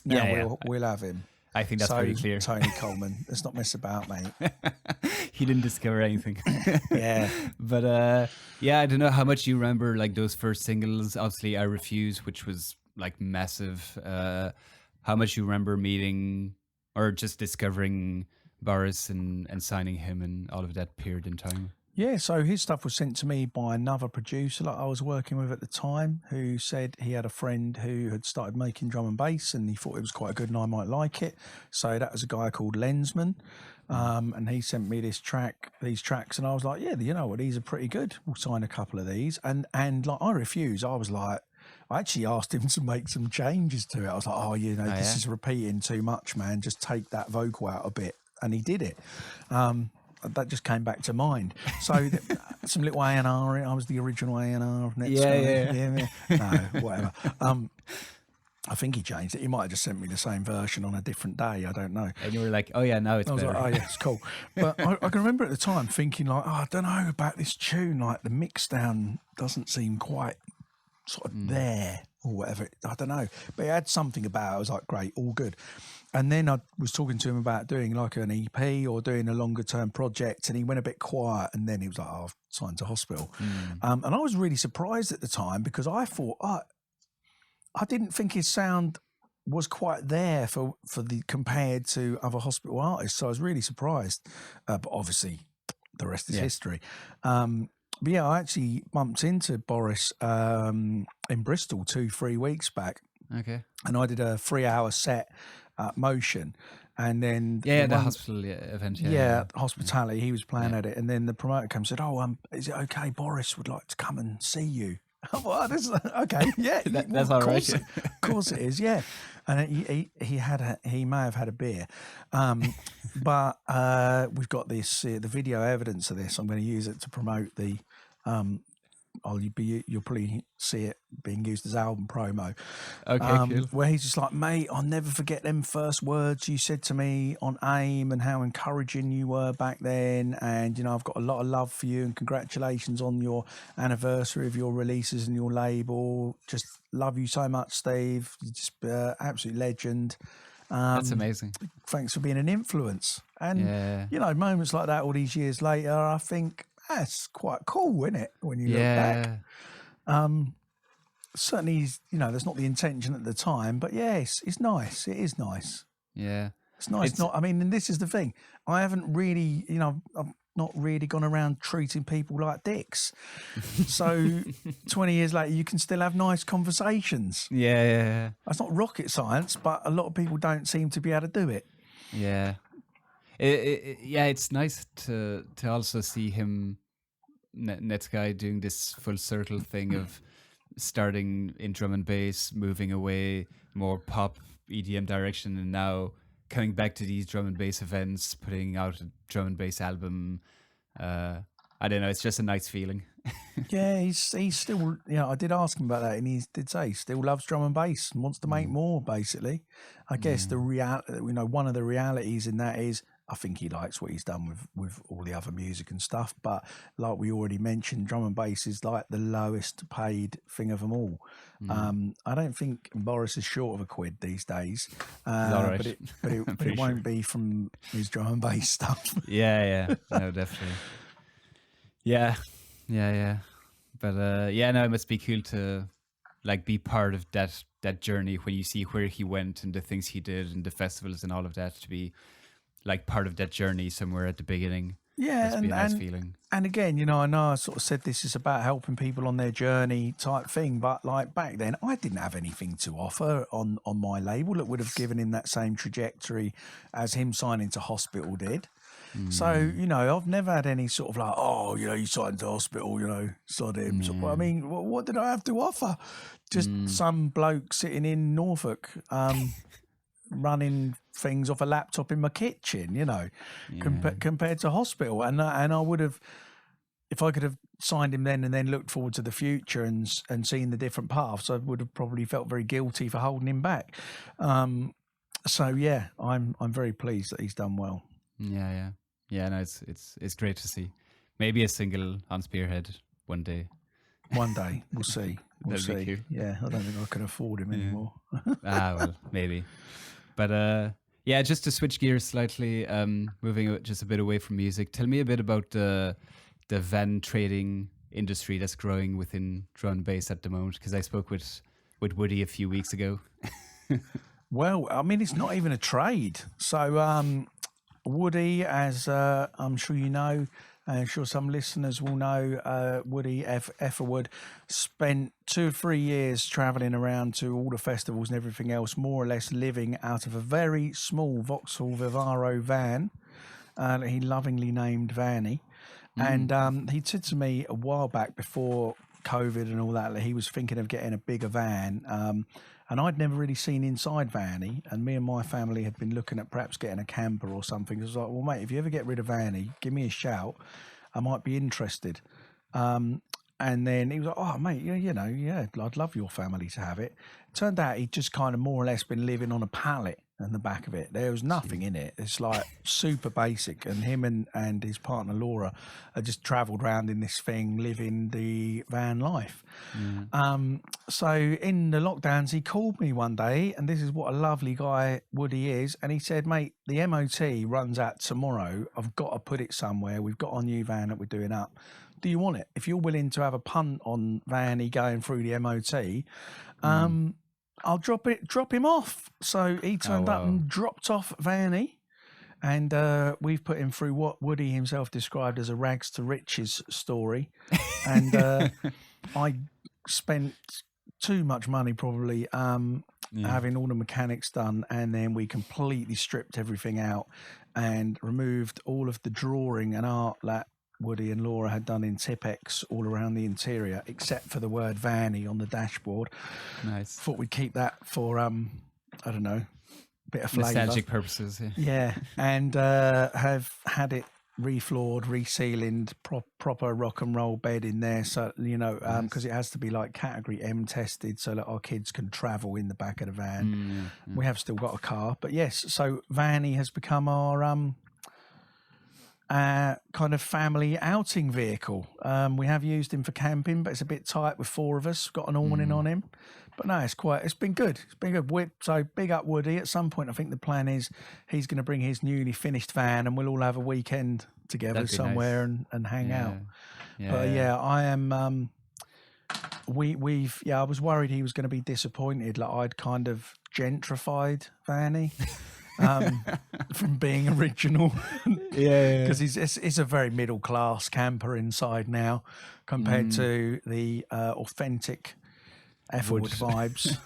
now we'll have him. I think that's So, pretty clear. Tony Coleman, let's not mess about, mate. He didn't discover anything. Yeah. But yeah, I don't know how much you remember like those first singles. Obviously, I Refuse, which was like massive. How much you remember meeting or just discovering Boris and signing him and all of that period in time? Yeah, so his stuff was sent to me by another producer like I was working with at the time, who said he had a friend who had started making drum and bass and he thought it was quite good and I might like it. So that was a guy called Lensman. And he sent me these tracks, and I was like, yeah, you know what, these are pretty good. We'll sign a couple of these. And like I Refuse, I was like, I actually asked him to make some changes to it. I was like, oh, you know, this is repeating too much, man. Just take that vocal out a bit. And he did it. That just came back to mind. So some little A&R. I was the original A&R of Netsky. Yeah. No, whatever. I think he changed it. He might have just sent me the same version on a different day. I don't know. And you were like, oh yeah, now it's I was better. like, oh yeah, it's cool. But I can remember at the time thinking like, oh, I don't know about this tune. Like the mix down doesn't seem quite sort of there or whatever. I don't know. But it had something about it. I was like, great, all good. And then I was talking to him about doing like an EP or doing a longer term project, and he went a bit quiet, and then he was like, oh, I've signed to Hospital. And I was really surprised at the time because I thought, I didn't think his sound was quite there for the compared to other Hospital artists. So I was really surprised. But obviously the rest is history. But yeah, I actually bumped into Boris in Bristol 2-3 weeks back. Okay. And I did a 3-hour set at Motion. And then the hospital event. Yeah, Hospitality. He was playing at it. And then the promoter came and said, oh, is it okay? Boris would like to come and see you. Well, this is okay. Yeah, that's all right. Of course it is. Yeah, and he may have had a beer, but we've got this the video evidence of this. I'm going to use it to promote the. You'll probably see it being used as album promo. Okay, cool. Where he's just like, mate, I'll never forget them first words you said to me on AIM and how encouraging you were back then. And, you know, I've got a lot of love for you and congratulations on your anniversary of your releases and your label. Just love you so much, Steve. You're just absolute legend. That's amazing. Thanks for being an influence. And, you know, moments like that all these years later, I think, that's quite cool, isn't it? When you look back, certainly, you know, there's not the intention at the time, but yes, it's nice. It is nice. Yeah, it's nice. I mean, and this is the thing. I haven't really, you know, I've not really gone around treating people like dicks. So 20 years later, you can still have nice conversations. Yeah. It's not rocket science, but a lot of people don't seem to be able to do it. Yeah. It's nice to also see him, Netsky, doing this full circle thing of starting in drum and bass, moving away more pop EDM direction, and now coming back to these drum and bass events, putting out a drum and bass album. I don't know, it's just a nice feeling. Yeah, he's still, you know, I did ask him about that, and he did say he still loves drum and bass and wants to make more, basically. I guess one of the realities in that is I think he likes what he's done with all the other music and stuff, but like we already mentioned, drum and bass is like the lowest paid thing of them all. I don't think Boris is short of a quid these days, but it won't be from his drum and bass stuff. No, definitely. Yeah. But no, it must be cool to like be part of that journey when you see where he went and the things he did and the festivals and all of that, to be like part of that journey somewhere at the beginning. Yeah, must be a nice feeling. And again, you know I sort of said this is about helping people on their journey type thing, but like back then I didn't have anything to offer on my label that would have given him that same trajectory as him signing to Hospital did. So, you know, I've never had any sort of like, oh, you know, you signed to Hospital, you know, sod him. So, I mean, what did I have to offer? Just some bloke sitting in Norfolk, running things off a laptop in my kitchen, you know, compared to Hospital. And I would have, if I could have signed him then and then looked forward to the future and seen the different paths, I would have probably felt very guilty for holding him back. So yeah, I'm very pleased that he's done well. Yeah, no, it's great to see. Maybe a single on Spearhead one day. One day, we'll see. We'll see. Cool. Yeah, I don't think I can afford him anymore. Well, maybe. But Yeah, just to switch gears slightly, moving just a bit away from music. Tell me a bit about the van trading industry that's growing within drum and bass at the moment. Because I spoke with Woody a few weeks ago. Well, I mean, it's not even a trade. So Woody, as I'm sure you know, I'm sure some listeners will know, Woody Efferwood spent 2 or 3 years travelling around to all the festivals and everything else, more or less living out of a very small Vauxhall Vivaro van that he lovingly named Vanny. And he said to me a while back, before COVID and all that he was thinking of getting a bigger van. And I'd never really seen inside Vanny, and me and my family had been looking at perhaps getting a camper or something. I was like, well, mate, if you ever get rid of Vanny, give me a shout. I might be interested. And then he was like, oh, mate, yeah, I'd love your family to have it. Turned out he'd just kind of more or less been living on a pallet in the back of it. There was nothing in it. It's like super basic. And him and his partner, Laura, had just travelled around in this thing, living the van life. So in the lockdowns, he called me one day, and this is what a lovely guy Woody is. And he said, mate, the MOT runs out tomorrow. I've got to put it somewhere. We've got our new van that we're doing up. Do you want it? If you're willing to have a punt on Vanny going through the MOT, I'll drop him off. So he turned up and dropped off Vanny, and we've put him through what Woody himself described as a rags to riches story. And I spent too much money probably having all the mechanics done, and then we completely stripped everything out and removed all of the drawing and art that Woody and Laura had done in Tipex all around the interior, except for the word Vanny on the dashboard. Nice. Thought we'd keep that for I don't know, a bit of flavour. Nostalgic purposes. Yeah, and have had it refloored, resealing, proper rock and roll bed in there. So because it has to be like category M tested, so that our kids can travel in the back of the van. We have still got a car, but yes. So Vanny has become our kind of family outing vehicle. We have used him for camping, but it's a bit tight with 4 of us. Got an awning on him, but no, it's been good. It's been good. So big up Woody. At some point, I think the plan is he's going to bring his newly finished van, and we'll all have a weekend together somewhere and hang out. But I am. I was worried he was going to be disappointed. Like I'd kind of gentrified Vanny. From being original, because it's a very middle class camper inside now compared to the authentic Efforwood vibes.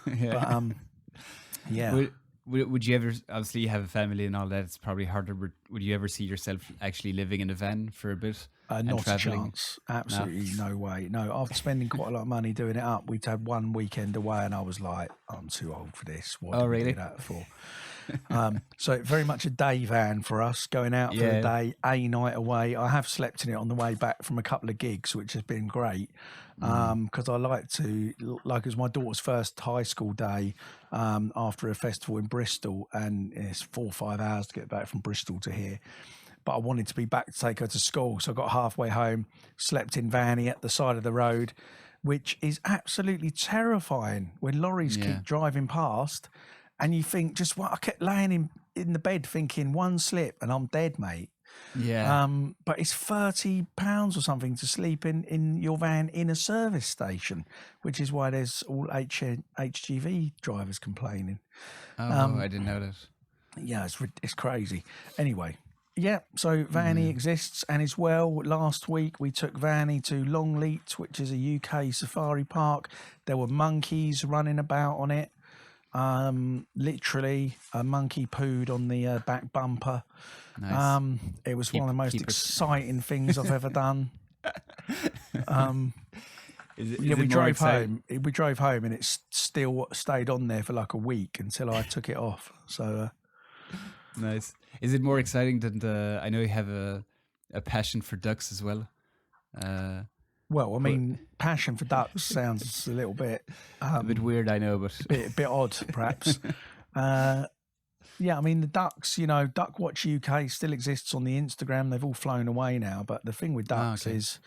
But would you ever, obviously you have a family and all that, it's probably harder, would you ever see yourself actually living in a van for a bit? Not a chance. Absolutely no way. No, after spending quite a lot of money doing it up, we'd had one weekend away and I was like, I'm too old for this. What did we do that for? So very much a day van for us, going out for the day, a night away. I have slept in it on the way back from a couple of gigs, which has been great, because I like it was my daughter's first high school day after a festival in Bristol, and it's 4 or 5 hours to get back from Bristol to here. But I wanted to be back to take her to school, so I got halfway home, slept in Vanny at the side of the road, which is absolutely terrifying when lorries keep driving past. And you think, I kept laying in the bed thinking, one slip and I'm dead, mate. Yeah. But it's £30 or something to sleep in your van in a service station, which is why there's all HGV drivers complaining. Oh, I didn't know that. Yeah, it's crazy. Anyway, so Vanny exists and is well. Last week we took Vanny to Longleat, which is a UK safari park. There were monkeys running about on it. Literally a monkey pooed on the back bumper. Nice. It was one of the most exciting things I've ever done. We drove home. We drove home, and it still stayed on there for like a week until I took it off. So nice. Is it more exciting than I know you have a passion for ducks as well. Well, I mean, passion for ducks sounds a little bit a bit weird, I know, but a bit odd, perhaps. I mean, the ducks, Duck Watch UK still exists on the Instagram. They've all flown away now. But the thing with ducks is,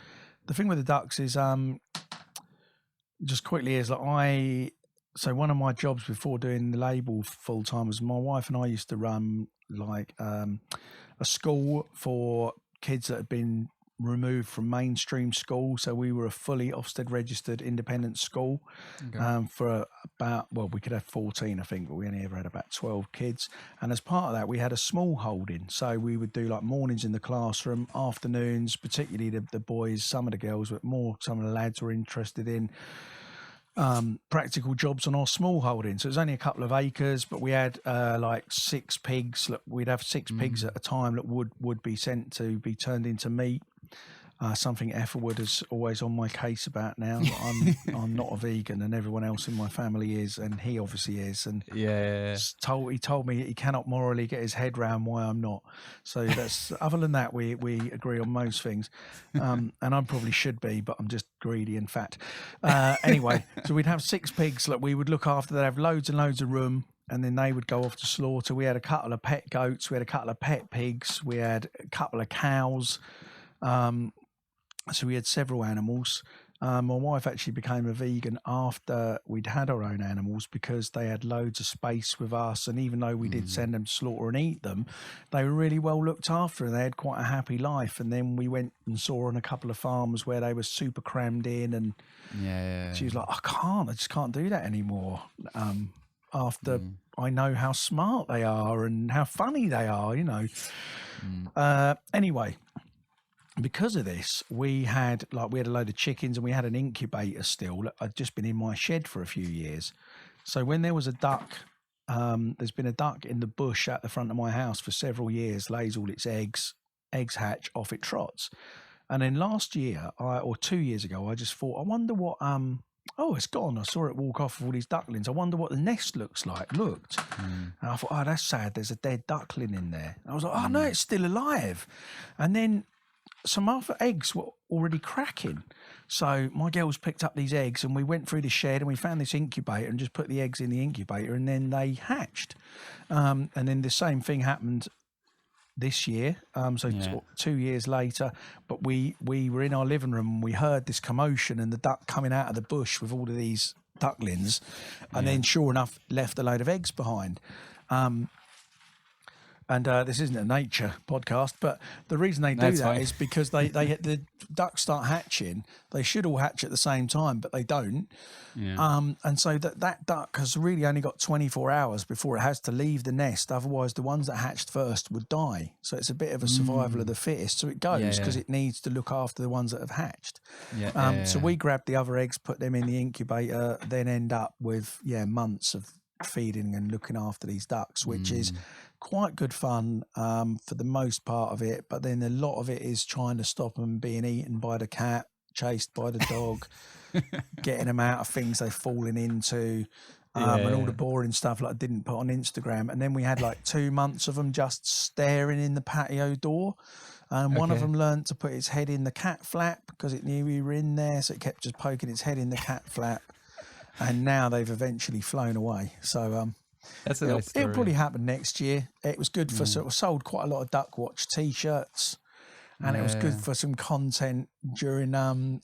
just quickly is that I so one of my jobs before doing the label full time was my wife and I used to run like a school for kids that had been removed from mainstream school. So we were a fully Ofsted registered independent school for about, well, we could have 14, I think, but we only ever had about 12 kids. And as part of that, we had a small holding. So we would do like mornings in the classroom, afternoons, particularly the boys, some of the girls, but more some of the lads were interested in practical jobs on our small holding. So it was only a couple of acres, but we had like 6 pigs. We'd have 6 pigs at a time that would be sent to be turned into meat. Something Ethelwood is always on my case about now. I'm not a vegan, and everyone else in my family is, and he obviously is. And he told me he cannot morally get his head round why I'm not. So that's other than that, we agree on most things, and I probably should be, but I'm just greedy and fat. Anyway, so we'd have 6 pigs that we would look after. They'd have loads and loads of room. And then they would go off to slaughter. We had a couple of pet goats. We had a couple of pet pigs. We had a couple of cows. So we had several animals. My wife actually became a vegan after we'd had our own animals because they had loads of space with us. And even though we did send them to slaughter and eat them, they were really well looked after and they had quite a happy life. And then we went and saw on a couple of farms where they were super crammed in. And she was like, I just can't do that anymore. After I know how smart they are and how funny they are, you know. Anyway, because of this, we had a load of chickens and we had an incubator still that had just been in my shed for a few years. So when there was a duck, there's been a duck in the bush at the front of my house for several years, lays all its eggs hatch, off it trots. And then last year, or 2 years ago, I just thought, I wonder what, it's gone. I saw it walk off with all these ducklings. I wonder what the nest looks like. Looked. And I thought, oh, that's sad. There's a dead duckling in there. And I was like, oh, no, it's still alive. And then some other eggs were already cracking. So my girls picked up these eggs and we went through the shed and we found this incubator and just put the eggs in the incubator and then they hatched. And then the same thing happened this year, 2 years later, but we were in our living room and we heard this commotion and the duck coming out of the bush with all of these ducklings, and then sure enough left a load of eggs behind. And this isn't a nature podcast, but the reason they do that is because the ducks start hatching. They should all hatch at the same time, but they don't. And so that duck has really only got 24 hours before it has to leave the nest. Otherwise, the ones that hatched first would die. So it's a bit of a survival of the fittest. So it goes because it needs to look after the ones that have hatched. So we grabbed the other eggs, put them in the incubator, then end up with months of feeding and looking after these ducks, which is quite good fun for the most part of it, but then a lot of it is trying to stop them being eaten by the cat, chased by the dog, getting them out of things they've fallen into, and all the boring stuff like I didn't put on Instagram. And then we had like 2 months of them just staring in the patio door. One of them learned to put its head in the cat flap because it knew we were in there, so it kept just poking its head in the cat flap. And now they've eventually flown away. So that's a nice story. It'll probably happen next year. It was good for sort of sold quite a lot of Duck Watch T-shirts, and it was good for some content during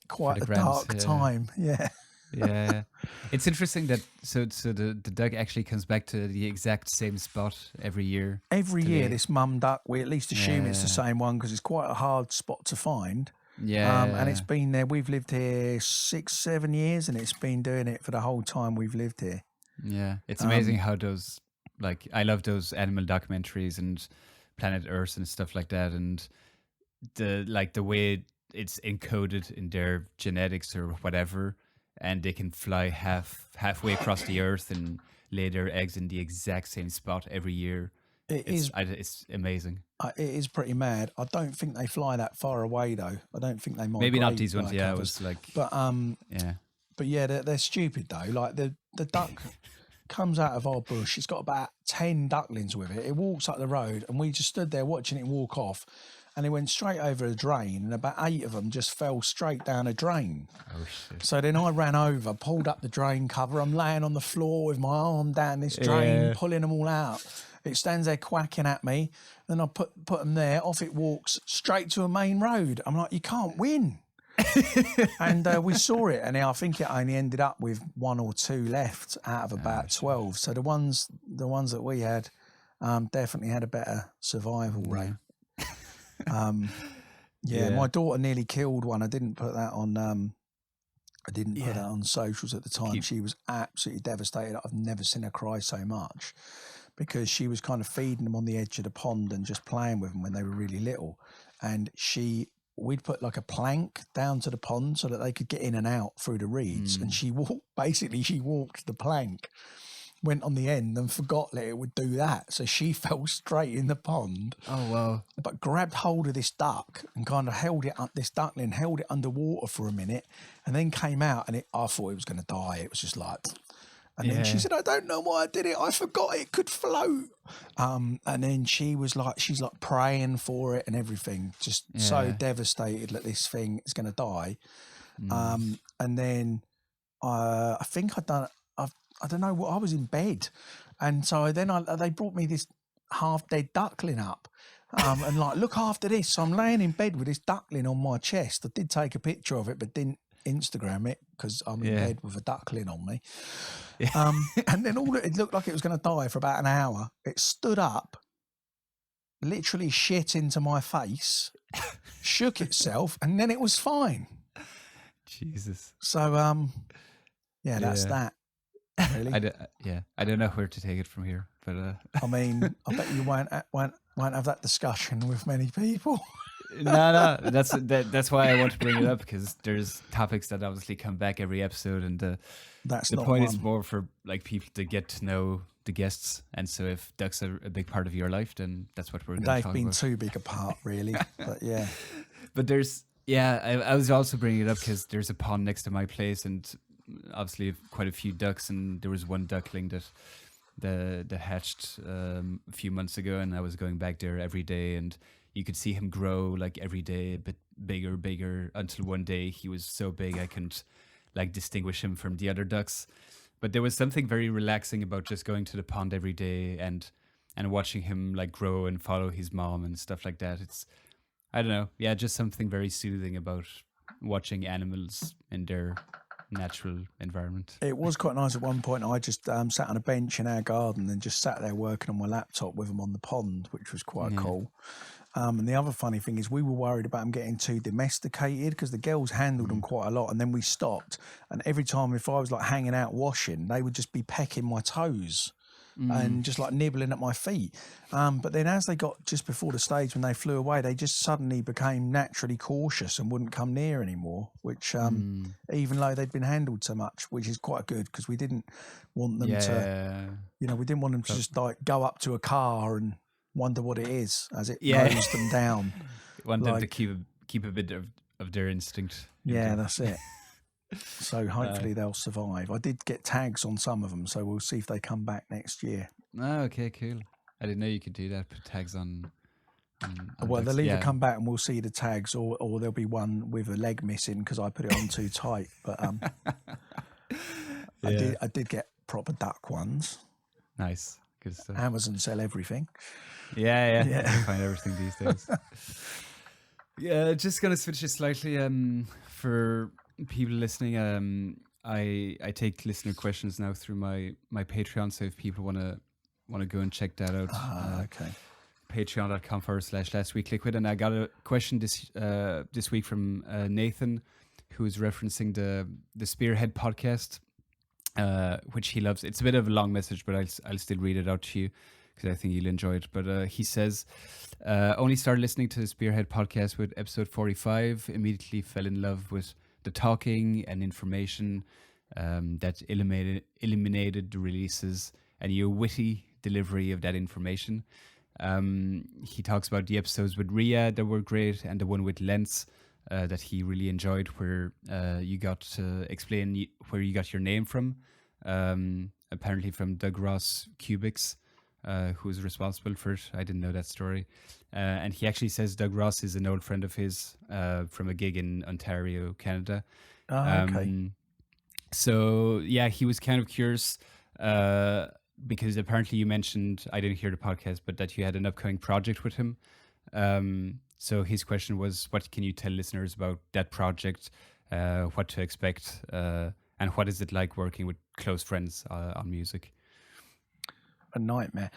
quite a dark time. Yeah, it's interesting that so the duck actually comes back to the exact same spot every year. Every year, this mum duck, we at least assume it's the same one because it's quite a hard spot to find. And it's been there. We've lived here 6-7 years, and it's been doing it for the whole time we've lived here. Yeah, it's amazing how those, like, I love those animal documentaries and Planet Earth and stuff like that, and the way it's encoded in their genetics or whatever, and they can fly halfway across the earth and lay their eggs in the exact same spot every year. It's amazing. It is pretty mad. I don't think they fly that far away though. I don't think they might. Maybe not these ones. Yeah, it was like. But yeah, they're stupid though. Like the duck comes out of our bush. It's got about 10 ducklings with it. It walks up the road, and we just stood there watching it walk off. And it went straight over a drain, and about 8 of them just fell straight down a drain. Oh shit! So then I ran over, pulled up the drain cover. I'm laying on the floor with my arm down this drain, pulling them all out. It stands there quacking at me. Then I put them there. Off it walks straight to a main road. I'm like, you can't win. And we saw it, and I think it only ended up with 1 or 2 left out of about 12. So the ones that we had definitely had a better survival rate. My daughter nearly killed one. I didn't put that on. I didn't put that on socials at the time. She was absolutely devastated. I've never seen her cry so much, because she was kind of feeding them on the edge of the pond and just playing with them when they were really little. And we'd put like a plank down to the pond so that they could get in and out through the reeds. And she walked the plank, went on the end and forgot that it would do that. So she fell straight in the pond. Oh, wow. But grabbed hold of this duck and kind of held it underwater for a minute, and then came out, and I thought it was going to die. It was just like... And then she said, I don't know why I did it. I forgot it could float. And then she's like praying for it and everything, just so devastated that this thing is going to die. And then I think I don't know what, I was in bed. And so then they brought me this half dead duckling up. And like, look after this. So I'm laying in bed with this duckling on my chest. I did take a picture of it, but didn't Instagram it because I'm in bed with a duckling on me. And then it looked like it was going to die for about an hour. It stood up, literally shit into my face, shook itself, and then it was fine. Jesus. So, that's that. Really. I don't know where to take it from here, but I mean, I bet you won't have that discussion with many people. No, that's why I want to bring it up, because there's topics that obviously come back every episode, and the point is more for like people to get to know the guests. And so if ducks are a big part of your life, then that's what we're going to talk about. They've been too big a part, really. But yeah. But there's I was also bringing it up because there's a pond next to my place, and obviously quite a few ducks, and there was one duckling that hatched a few months ago, and I was going back there every day, and you could see him grow like every day, a bit bigger, until one day he was so big I couldn't like distinguish him from the other ducks. But there was something very relaxing about just going to the pond every day and watching him like grow and follow his mom and stuff like that. It's, I don't know, just something very soothing about watching animals in their natural environment. It was quite nice. At one point I just sat on a bench in our garden and just sat there working on my laptop with them on the pond, which was quite cool. And the other funny thing is we were worried about them getting too domesticated, because the girls handled them quite a lot, and then we stopped. And every time if I was like hanging out washing, they would just be pecking my toes and just like nibbling at my feet. But then as they got just before the stage when they flew away, they just suddenly became naturally cautious and wouldn't come near anymore, which even though they'd been handled so much, which is quite good, because we didn't want them to, we didn't want them to just like go up to a car and wonder what it is as it mows them down. Want them to keep a bit of their instinct. Yeah, that's it. So hopefully they'll survive. I did get tags on some of them, so we'll see if they come back next year. Oh, okay, cool. I didn't know you could do that. Put tags on well, they'll either come back and we'll see the tags, or there'll be one with a leg missing because I put it on too tight. But I did get proper duck ones. Nice, good stuff. Amazon sell everything. Yeah. You can find everything these days. Just gonna switch it slightly. For people listening, I take listener questions now through my Patreon. So if people wanna go and check that out, okay. Patreon.com/lastweekliquid. And I got a question this week from Nathan, who is referencing the Spearhead podcast, which he loves. It's a bit of a long message, but I'll still read it out to you because I think you'll enjoy it. But he says, only started listening to the Spearhead podcast with episode 45, immediately fell in love with the talking and information that eliminated the releases and your witty delivery of that information. He talks about the episodes with Ria that were great, and the one with Lens that he really enjoyed, where you got to explain where you got your name from, apparently from Doug Ross Cubics, who was responsible for it. I didn't know that story. And he actually says Doug Ross is an old friend of his from a gig in Ontario, Canada. Okay. So, yeah, he was kind of curious because apparently you mentioned, I didn't hear the podcast, but that you had an upcoming project with him. So his question was, what can you tell listeners about that project, what to expect, and what is it like working with close friends on music? A nightmare.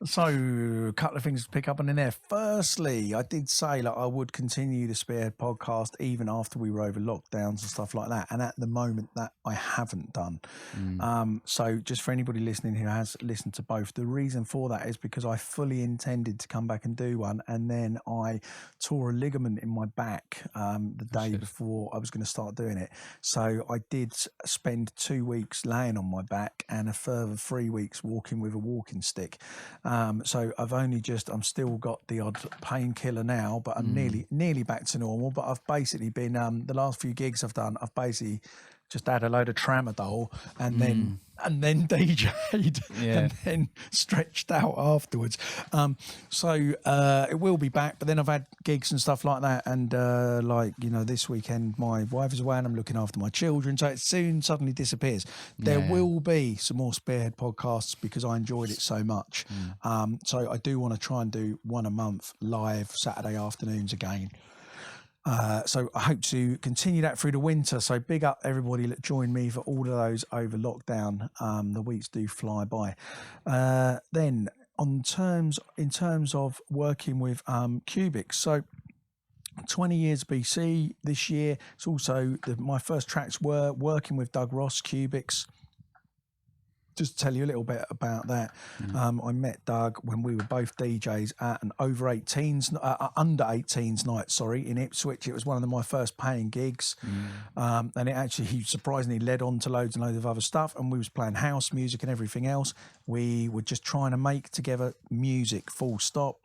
So, a couple of things to pick up on in there. Firstly, I did say I would continue the Spearhead podcast even after we were over lockdowns and stuff like that. And at the moment, that I haven't done. So, just for anybody listening who has listened to both, the reason for that is because I fully intended to come back and do one, and then I tore a ligament in my back the day before I was going to start doing it. So, I did spend 2 weeks laying on my back and a further 3 weeks walking with a walking stick. So I'm still got the odd painkiller now, but I'm nearly back to normal. But I've basically been, the last few gigs I've done, I've basically just had a load of tramadol and then DJ'd and then stretched out afterwards. So it will be back, but then I've had gigs and stuff like that. And this weekend, my wife is away and I'm looking after my children. So it soon suddenly disappears. There will be some more Spearhead podcasts because I enjoyed it so much. So I do want to try and do one a month live Saturday afternoons again. So I hope to continue that through the winter. So big up everybody that joined me for all of those over lockdown. The weeks do fly by. Then in terms of working with Cubics, so 20 years BC this year. It's also my first tracks were working with Doug Ross, Cubics. Just to tell you a little bit about that, I met Doug when we were both DJs at an under 18s night, in Ipswich. It was one of my first paying gigs, and it actually surprisingly led on to loads and loads of other stuff. And we was playing house music and everything else. We were just trying to make together music, full stop.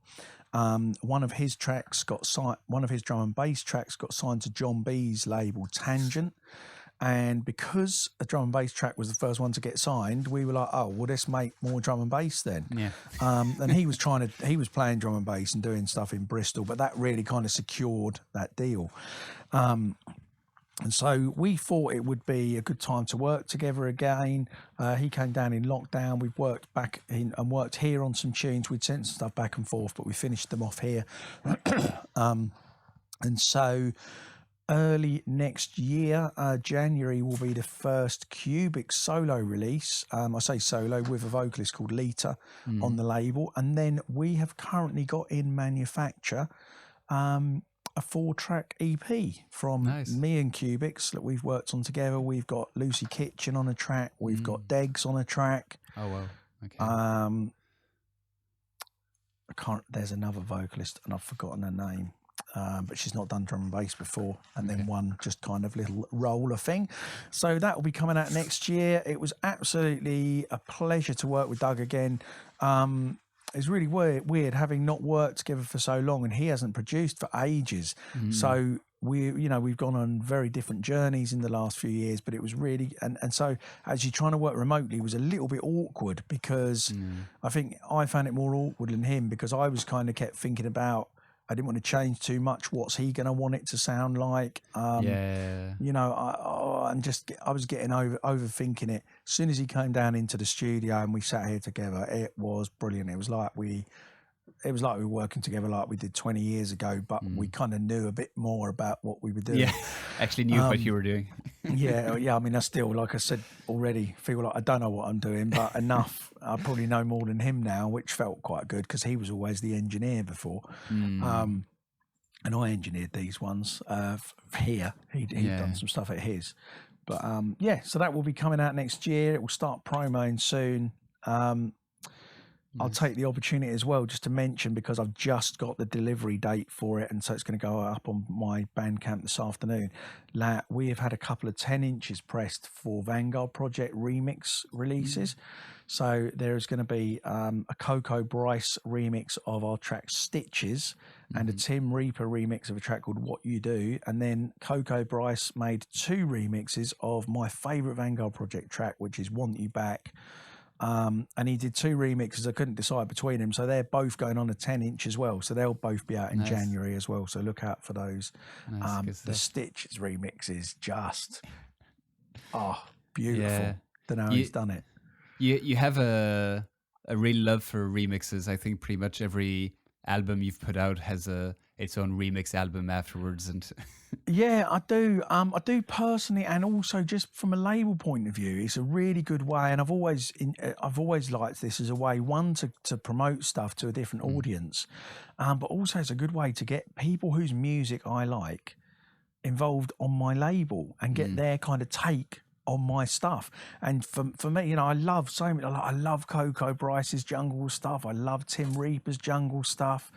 One of his tracks got signed. One of his drum and bass tracks got signed to John B's label Tangent. And because a drum and bass track was the first one to get signed, we were like, oh, well, let's make more drum and bass then. Yeah. And he was playing drum and bass and doing stuff in Bristol, but that really kind of secured that deal. And so we thought it would be a good time to work together again. He came down in lockdown. We've worked back in and worked here on some tunes. We'd sent some stuff back and forth, but we finished them off here. And so early next year, January, will be the first Cubic solo release. I say solo with a vocalist called Lita on the label. And then we have currently got in manufacture a 4-track EP from me and Cubics that we've worked on together. We've got Lucy Kitchen on a track. We've got Degs on a track. Oh, wow. Okay. There's another vocalist and I've forgotten her name. But she's not done drum and bass before, and then one just kind of little roller thing. So that will be coming out next year. It was absolutely a pleasure to work with Doug again. It's really weird having not worked together for so long, and he hasn't produced for ages. So we've gone on very different journeys in the last few years, but it was really, and so actually trying to work remotely was a little bit awkward because I think I found it more awkward than him because I was kind of kept thinking about, I didn't want to change too much. What's he going to want it to sound like? I was getting overthinking it. As soon as he came down into the studio and we sat here together, it was brilliant. It was like we were working together like we did 20 years ago, but we kind of knew a bit more about what we were doing. Yeah, actually knew what you were doing. yeah. I mean, I still, like I said already, feel like I don't know what I'm doing, but enough. I probably know more than him now, which felt quite good because he was always the engineer before. And I engineered these ones here. He'd done some stuff at his. But so that will be coming out next year. It will start promoing soon. I'll take the opportunity as well just to mention, because I've just got the delivery date for it, and so it's going to go up on my Bandcamp this afternoon. We have had a couple of 10 inches pressed for Vanguard Project remix releases. So there's going to be a Coco Bryce remix of our track Stitches and a Tim Reaper remix of a track called What You Do. And then Coco Bryce made 2 remixes of my favourite Vanguard Project track, which is Want You Back. And he did 2 remixes. I couldn't decide between them, so they're both going on a 10-inch as well. So they'll both be out in January as well. So look out for those. The Stitches remix is just beautiful. Yeah. Don't know how he's done it. You have a real love for remixes. I think pretty much every album you've put out has its own remix album afterwards, and Yeah, I do. I do personally, and also just from a label point of view, it's a really good way. And I've always liked this as a way, one, to promote stuff to a different audience, but also it's a good way to get people whose music I like involved on my label and get their kind of take on my stuff. And for me, you know, I love so many. I love Coco Bryce's jungle stuff. I love Tim Reaper's jungle stuff.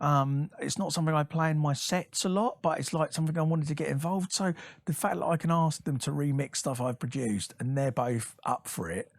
It's not something I play in my sets a lot, but it's like something I wanted to get involved. So the fact that I can ask them to remix stuff I've produced and they're both up for it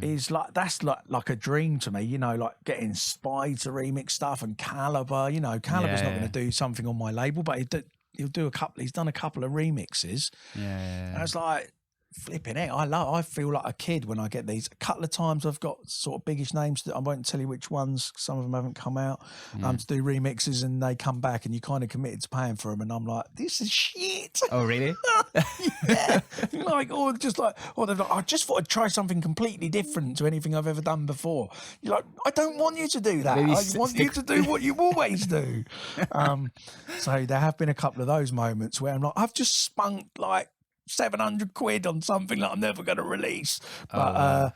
is like, that's like a dream to me, you know, like getting Spy to remix stuff and Caliber. You know, Caliber's not going to do something on my label, but he's done a couple of remixes. And it's like, flipping it. I feel like a kid when I get these. A couple of times I've got sort of biggish names that I won't tell you which ones. Some of them haven't come out. To do remixes, and they come back, and you kind of committed to paying for them, and I'm like, this is shit. Oh, really? Yeah. Like, or just like, or they're like, I just thought I'd try something completely different to anything I've ever done before. You're like, I don't want you to do that. I want you to do what you always do. So there have been a couple of those moments where I'm like, I've just spunked like 700 quid on something that I'm never going to release. But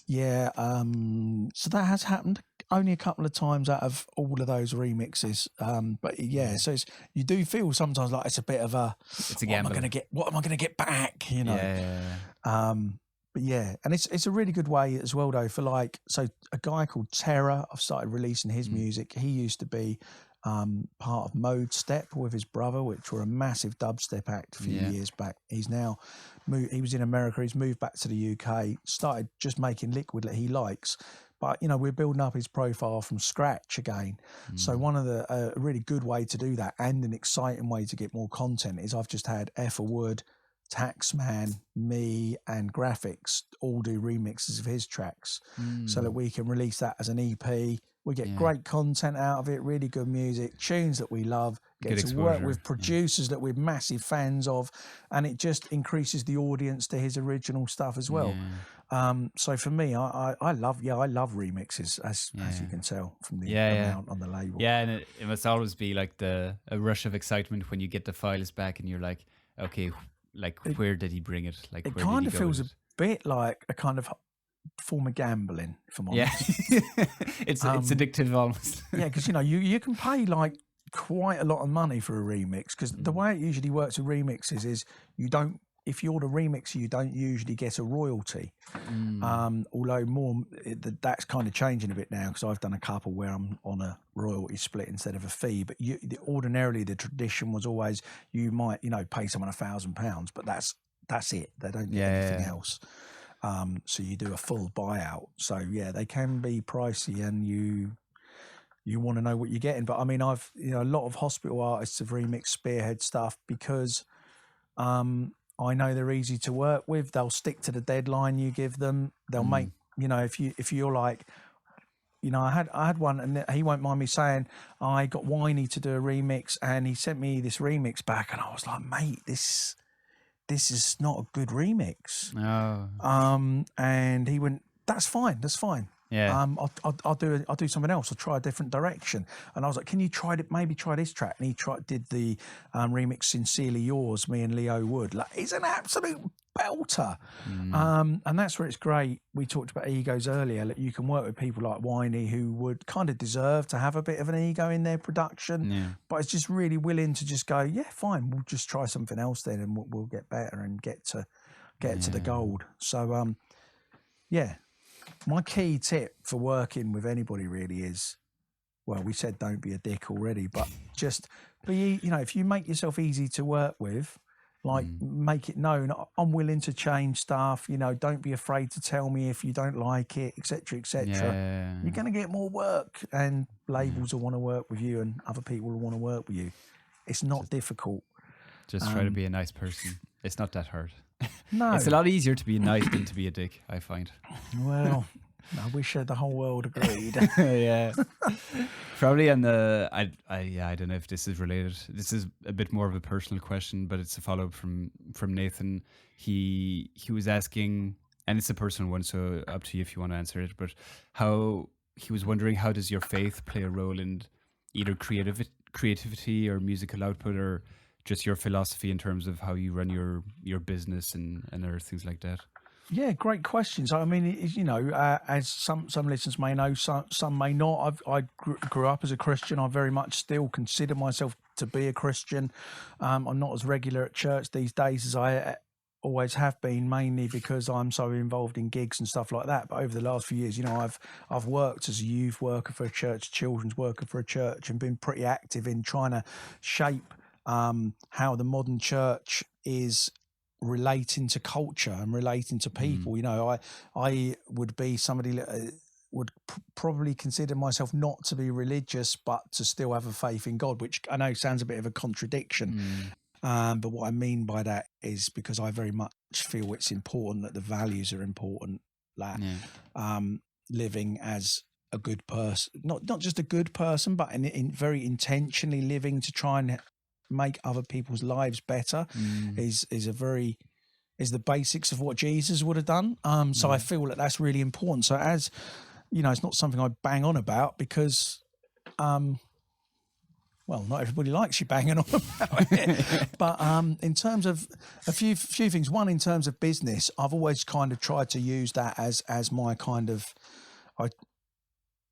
so that has happened only a couple of times out of all of those remixes. But yeah, so you do feel sometimes like it's a bit of it's a gamble. What am I going to get back? You know. But yeah, and it's a really good way as well though, for like, so a guy called Terror, I've started releasing his music. He used to be part of Mode Step with his brother, which were a massive dubstep act a few years back. He's now he was in America, he's moved back to the UK, started just making liquid that he likes. But, you know, we're building up his profile from scratch again. So one of a really good way to do that, and an exciting way to get more content, is I've just had Effa Wood, Taxman, me, and Graphics all do remixes of his tracks, so that we can release that as an EP. We get great content out of it, really good music, tunes that we love, get to work with producers that we're massive fans of, and it just increases the audience to his original stuff as well. So for me, I love remixes, as you can tell from the amount on the label. Yeah, and it must always be like a rush of excitement when you get the files back and you're like, okay, like where did he bring it? Like, it kind of feels a bit like a kind of form of gambling, if I'm honest. It's addictive almost. Yeah, because you know you can pay like quite a lot of money for a remix, because the way it usually works with remixes is if you're the remixer, you don't usually get a royalty. Although that's kind of changing a bit now, because I've done a couple where I'm on a royalty split instead of a fee. But ordinarily the tradition was always you might pay someone £1,000, but that's it. They don't get anything else. So you do a full buyout. So yeah, they can be pricey, and you want to know what you're getting. But I mean, a lot of hospital artists have remixed Spearhead stuff because I know they're easy to work with. They'll stick to the deadline you give them. They'll make, if you're like, I had one, and he won't mind me saying, I got Winey to do a remix, and he sent me this remix back, and I was like, mate, this is not a good remix. And he went, that's fine. Yeah. I'll do something else. I'll try a different direction. And I was like, can you maybe try this track? And he did the remix Sincerely Yours, me and Leo Wood. Like, it's an absolute belter. And that's where it's great. We talked about egos earlier. Like, you can work with people like Winey, who would kind of deserve to have a bit of an ego in their production, but it's just really willing to just go, yeah, fine, we'll just try something else then, and we'll get better and get to the gold. So my key tip for working with anybody really is, well, we said don't be a dick already, but just be, if you make yourself easy to work with, like make it known, I'm willing to change stuff, don't be afraid to tell me if you don't like it, etc., etc. You're going to get more work, and labels will want to work with you, and other people will want to work with you. It's not difficult. Just try to be a nice person. It's not that hard. No. It's a lot easier to be nice than to be a dick, I find. Well, I wish the whole world agreed. Yeah. Probably on I don't know if this is related. This is a bit more of a personal question, but it's a follow-up from Nathan. He was asking, and it's a personal one, so up to you if you want to answer it, but he was wondering, how does your faith play a role in either creativity or musical output, or just your philosophy in terms of how you run your business and other things like that? Yeah, great questions. I mean, as some listeners may know, some may not. I grew up as a Christian. I very much still consider myself to be a Christian. I'm not as regular at church these days as I always have been, mainly because I'm so involved in gigs and stuff like that. But over the last few years, I've worked as a youth worker for a church, children's worker for a church, and been pretty active in trying to shape how the modern church is relating to culture and relating to people. I would be somebody that would probably consider myself not to be religious, but to still have a faith in God, which I know sounds a bit of a contradiction. But what I mean by that is because I very much feel it's important that the values are important, that living as a good person, not just a good person, but in very intentionally living to try and make other people's lives better is the basics of what Jesus would have done. So I feel that that's really important. So as it's not something I bang on about because, well, not everybody likes you banging on about it. But in terms of a few things, one, in terms of business, I've always kind of tried to use that as my kind of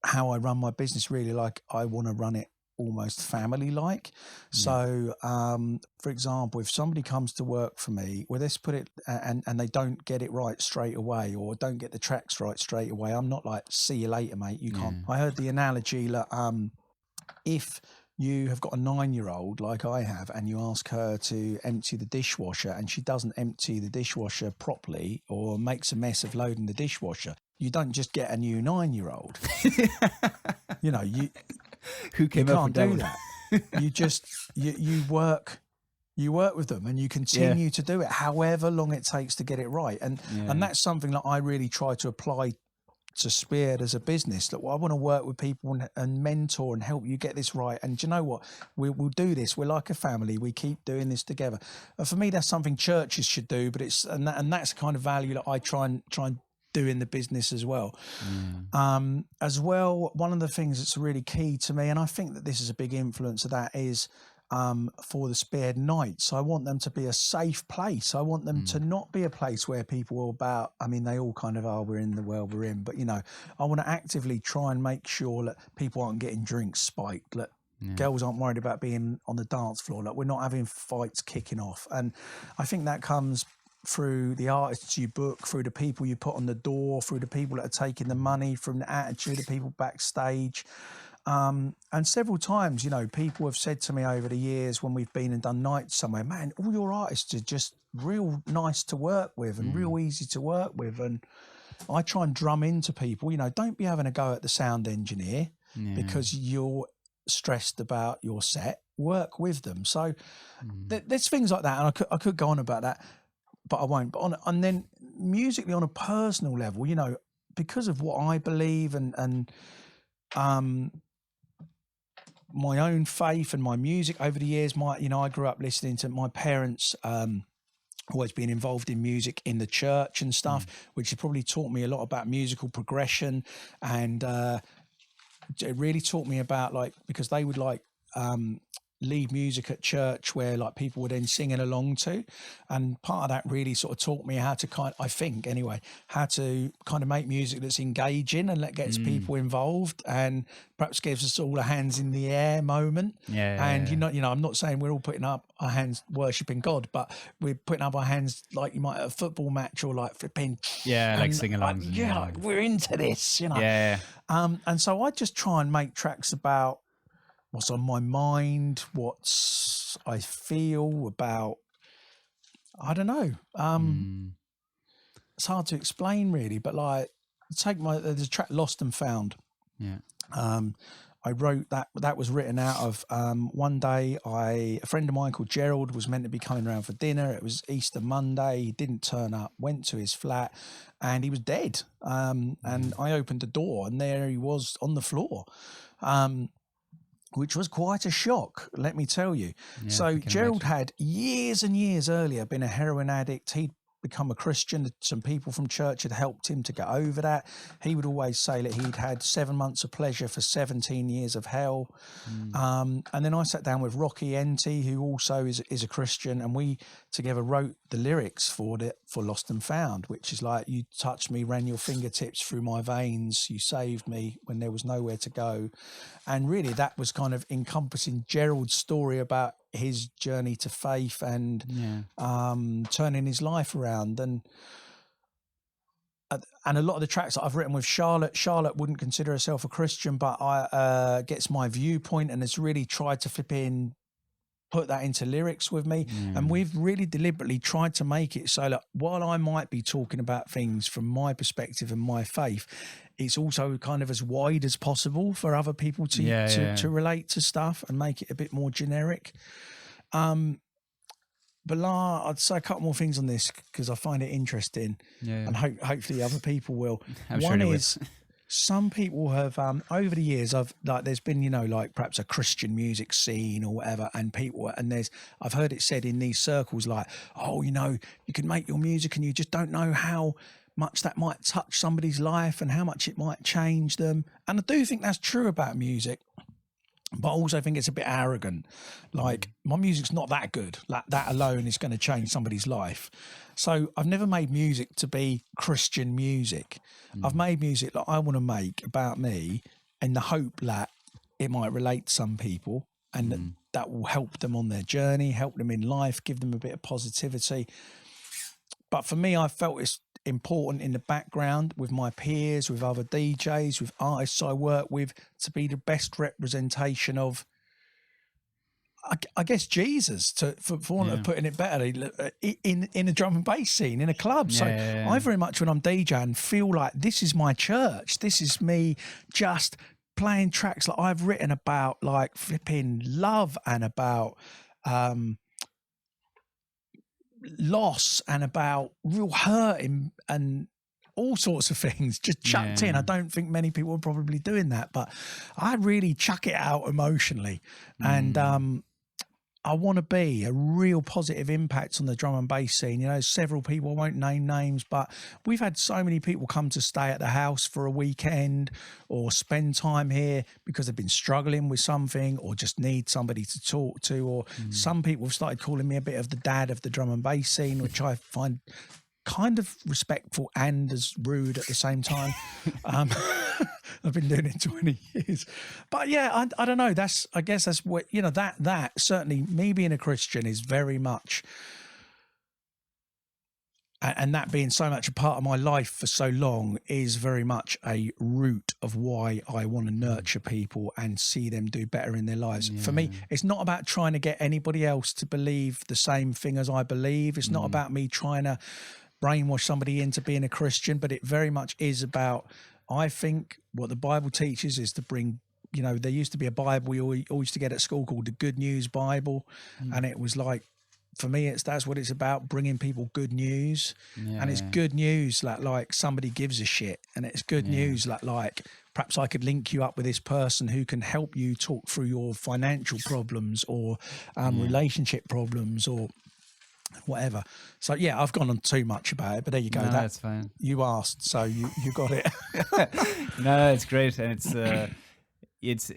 how I run my business. Really, like I want to run it almost family-like. So, for example, if somebody comes to work for me, well, let's put it, and they don't get it right straight away, or don't get the tracks right straight away, I'm not like, see you later, mate. You can't. I heard the analogy that if you have got a 9-year-old like I have, and you ask her to empty the dishwasher, and she doesn't empty the dishwasher properly, or makes a mess of loading the dishwasher, you don't just get a new 9-year-old. You Who came you up can't with do that. You just you work with them, and you continue to do it however long it takes to get it right. And that's something that I really try to apply to Spearhead as a business. That I want to work with people and mentor and help you get this right. And do you know what? We'll do this. We're like a family. We keep doing this together. And for me, that's something churches should do. But that's the kind of value that I try and do in the business as well. As well, one of the things that's really key to me, and I think that this is a big influence of that, is for the Spearhead nights. I want them to be a safe place. I want them to not be a place where people are about, I mean, they all kind of are, we're in the world we're in, but I want to actively try and make sure that people aren't getting drinks spiked, that girls aren't worried about being on the dance floor, that we're not having fights kicking off. And I think that comes through the artists you book, through the people you put on the door, through the people that are taking the money, from the attitude of people backstage. And several times, people have said to me over the years when we've been and done nights somewhere, man, all your artists are just real nice to work with and real easy to work with. And I try and drum into people, don't be having a go at the sound engineer because you're stressed about your set. Work with them. So there's things like that, and I could go on about that, but I won't. But and then musically, on a personal level, because of what I believe and my own faith and my music over the years, I grew up listening to my parents, always being involved in music in the church and stuff, which has probably taught me a lot about musical progression, and it really taught me about, like, because they would lead music at church where like people were then singing along to, and part of that really sort of taught me how to how to kind of make music that's engaging and that gets people involved, and perhaps gives us all a hands in the air moment. I'm not saying we're all putting up our hands worshipping God, but we're putting up our hands like you might at a football match, or like flipping like sing along. We're into this, and so I just try and make tracks about what's on my mind, what I feel about, I don't know. It's hard to explain really, but like, there's a track Lost and Found. I wrote that was written out of one day a friend of mine called Gerald was meant to be coming around for dinner. It was Easter Monday. He didn't turn up, went to his flat, and he was dead. And I opened the door, and there he was on the floor. Which was quite a shock, let me tell you. So Gerald had years and years earlier been a heroin addict. He'd become a Christian. Some people from church had helped him to get over that. He would always say that he'd had 7 months of pleasure for 17 years of hell. And then I sat down with Rocky Enty, who also is a Christian, and we together wrote the lyrics for Lost and Found, which is like, you touched me, ran your fingertips through my veins, you saved me when there was nowhere to go. And really that was kind of encompassing Gerald's story about his journey to faith and turning his life around. And a lot of the tracks that I've written with Charlotte wouldn't consider herself a Christian, but I gets my viewpoint and has really tried to put that into lyrics with me. And we've really deliberately tried to make it so that while I might be talking about things from my perspective and my faith, it's also kind of as wide as possible for other people to relate to stuff and make it a bit more generic. But I'd say a couple more things on this because I find it interesting, and hopefully other people will. One is, some people have over the years, there's been like perhaps a Christian music scene or whatever, and I've heard it said in these circles like, oh, you can make your music and you just don't know how much that might touch somebody's life and how much it might change them. And I do think that's true about music. But I also think it's a bit arrogant. Like, my music's not that good. Like, that alone is going to change somebody's life. So I've never made music to be Christian music. I've made music that I want to make about me in the hope that it might relate to some people and that will help them on their journey, help them in life, give them a bit of positivity. But for me, I felt it's important in the background with my peers, with other DJs, with artists I work with, to be the best representation of, I guess, Jesus, for want of putting it better, in a drum and bass scene, in a club. I very much, when I'm DJing, feel like this is my church. This is me just playing tracks that I've written about, like flipping love and about loss and about real hurt and all sorts of things just chucked in. I don't think many people are probably doing that, but I really chuck it out emotionally. And I want to be a real positive impact on the drum and bass scene. Several people, I won't name names, but we've had so many people come to stay at the house for a weekend or spend time here because they've been struggling with something or just need somebody to talk to. Or some people have started calling me a bit of the dad of the drum and bass scene, which I find kind of respectful and as rude at the same time. I've been doing it 20 years, but yeah, I don't know. I guess that's what, that certainly me being a Christian is very much, and that being so much a part of my life for so long is very much a root of why I want to nurture people and see them do better in their lives. For me, it's not about trying to get anybody else to believe the same thing as I believe. It's not about me trying to brainwash somebody into being a Christian, but it very much is about, I think what the Bible teaches is to bring, there used to be a Bible we all used to get at school called the Good News Bible. And it was like, for me, that's what it's about, bringing people good news. And it's good news that like somebody gives a shit. And it's good news that like, perhaps I could link you up with this person who can help you talk through your financial problems or relationship problems or whatever. So yeah, I've gone on too much about it, but there you go. No, that's fine. You asked, so you got it. No, it's great, and it's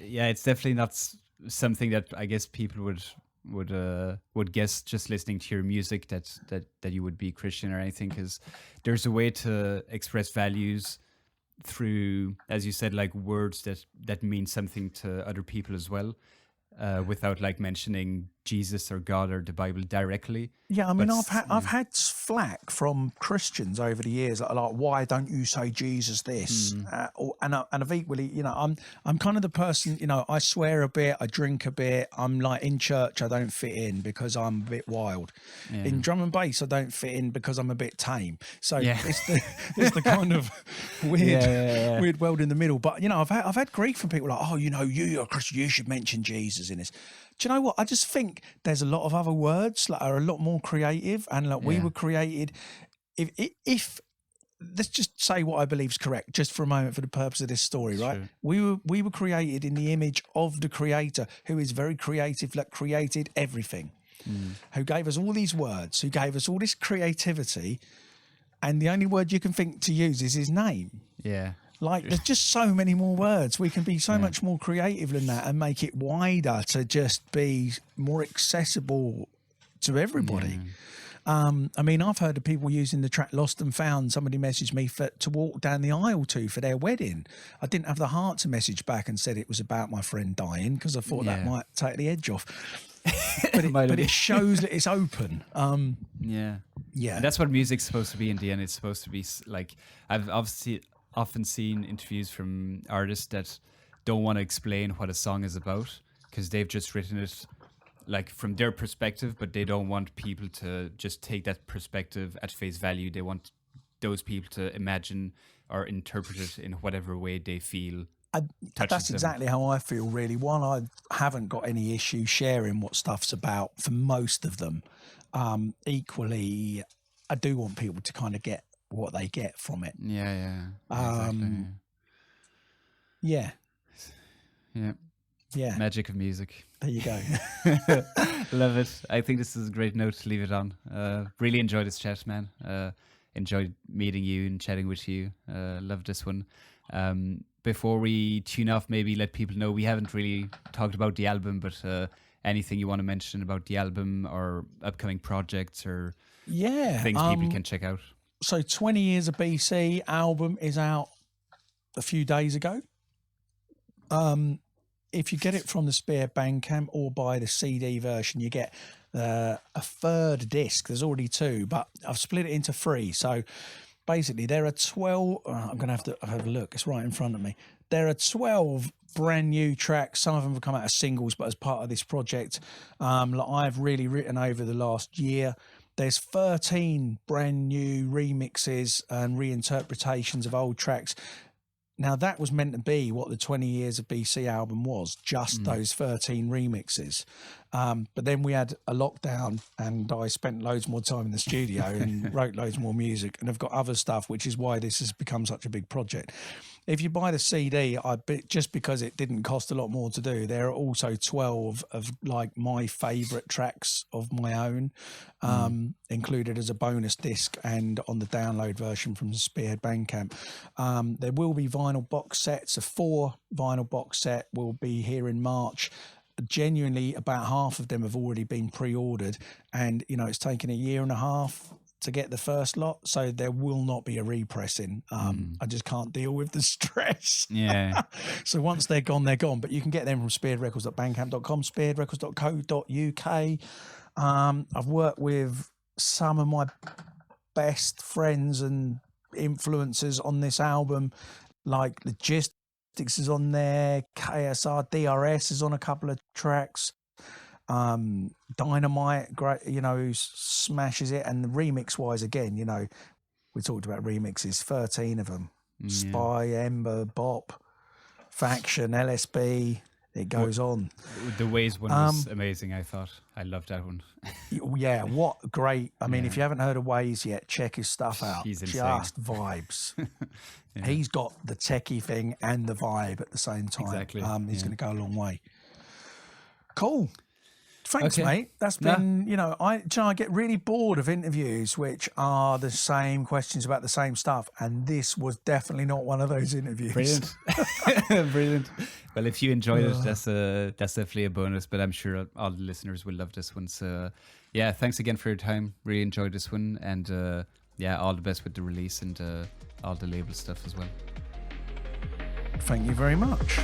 definitely not something that I guess people would guess just listening to your music that you would be Christian or anything, because there's a way to express values through, as you said, like words that mean something to other people as well, without like mentioning Jesus or God or the Bible directly. Yeah, I mean, I've had flack from Christians over the years that are like, why don't you say Jesus this? And I've equally, I'm kind of the person, I swear a bit, I drink a bit. I'm like, in church, I don't fit in because I'm a bit wild. In drum and bass, I don't fit in because I'm a bit tame. So it's the kind of weird world in the middle. But I've had grief from people like, oh, you're a Christian, you should mention Jesus in this. Do you know what? I just think there's a lot of other words that are a lot more creative, and like we were created. If let's just say what I believe is correct, just for a moment, for the purpose of this story, right? Sure. We were created in the image of the Creator, who is very creative, that created everything. who gave us all these words, who gave us all this creativity, and the only word you can think to use is his name. Yeah. Like, there's just so many more words. We can be so much more creative than that and make it wider to just be more accessible to everybody. I mean, I've heard of people using the track Lost and Found. Somebody messaged me to walk down the aisle to for their wedding. I didn't have the heart to message back and said it was about my friend dying, because I thought that might take the edge off. But it shows that it's open. Yeah. Yeah. And that's what music's supposed to be in the end. It's supposed to be like, I've obviously often seen interviews from artists that don't want to explain what a song is about because they've just written it like from their perspective, but they don't want people to just take that perspective at face value. They want those people to imagine or interpret it in whatever way they feel. That's exactly how I feel, really. One, I haven't got any issue sharing what stuff's about for most of them. Equally, I do want people to kind of get what they get from it. Yeah, exactly. Yeah. Magic of music. There you go. Love it. I think this is a great note to leave it on. Really enjoyed this chat, man. Enjoyed meeting you and chatting with you. Love this one. Before we tune off, maybe let people know we haven't really talked about the album, but anything you want to mention about the album or upcoming projects or things people can check out. So 20 Years of Bcee album is out a few days ago. If you get it from the Spearhead Bandcamp or buy the CD version, you get a third disc. There's already 2, but I've split it into 3. So basically there are 12, I'm going to have a look. It's right in front of me. There are 12 brand new tracks. Some of them have come out as singles, but as part of this project, like I've really written over the last year. There's 13 brand new remixes and reinterpretations of old tracks. Now, that was meant to be what the 20 Years of Bcee album was, just those 13 remixes. But then we had a lockdown and I spent loads more time in the studio and wrote loads more music, and I've got other stuff, which is why this has become such a big project. If you buy the CD, just because it didn't cost a lot more to do, there are also 12 of like my favourite tracks of my own, included as a bonus disc and on the download version from the Spearhead Bandcamp. There will be vinyl box sets. A 4 vinyl box set will be here in March. Genuinely, about half of them have already been pre-ordered, and it's taken a year and a half to get the first lot, so there will not be a repressing. I just can't deal with the stress. Yeah. So once they're gone, they're gone. But you can get them from spearheadrecords.bandcamp.com, spearheadrecords.co.uk. I've worked with some of my best friends and influencers on this album, like Logistics is on there, KSR, DRS is on a couple of tracks. Dynamite, great, who smashes it. And the remix wise, again, we talked about remixes, 13 of them. Spy, Ember, Bop, Faction, LSB, it goes on. The Ways one was amazing, I thought. I loved that one. Yeah, what great. I mean, if you haven't heard of Ways yet, check his stuff out. He's insane. Just vibes. He's got the techie thing and the vibe at the same time. Exactly. He's going to go a long way. Cool. Thanks, mate. That's been, I get really bored of interviews which are the same questions about the same stuff, and this was definitely not one of those interviews. Brilliant. Brilliant. Well, if you enjoyed it, that's definitely a bonus, but I'm sure all the listeners will love this one. So, yeah, thanks again for your time. Really enjoyed this one, and all the best with the release and all the label stuff as well. Thank you very much.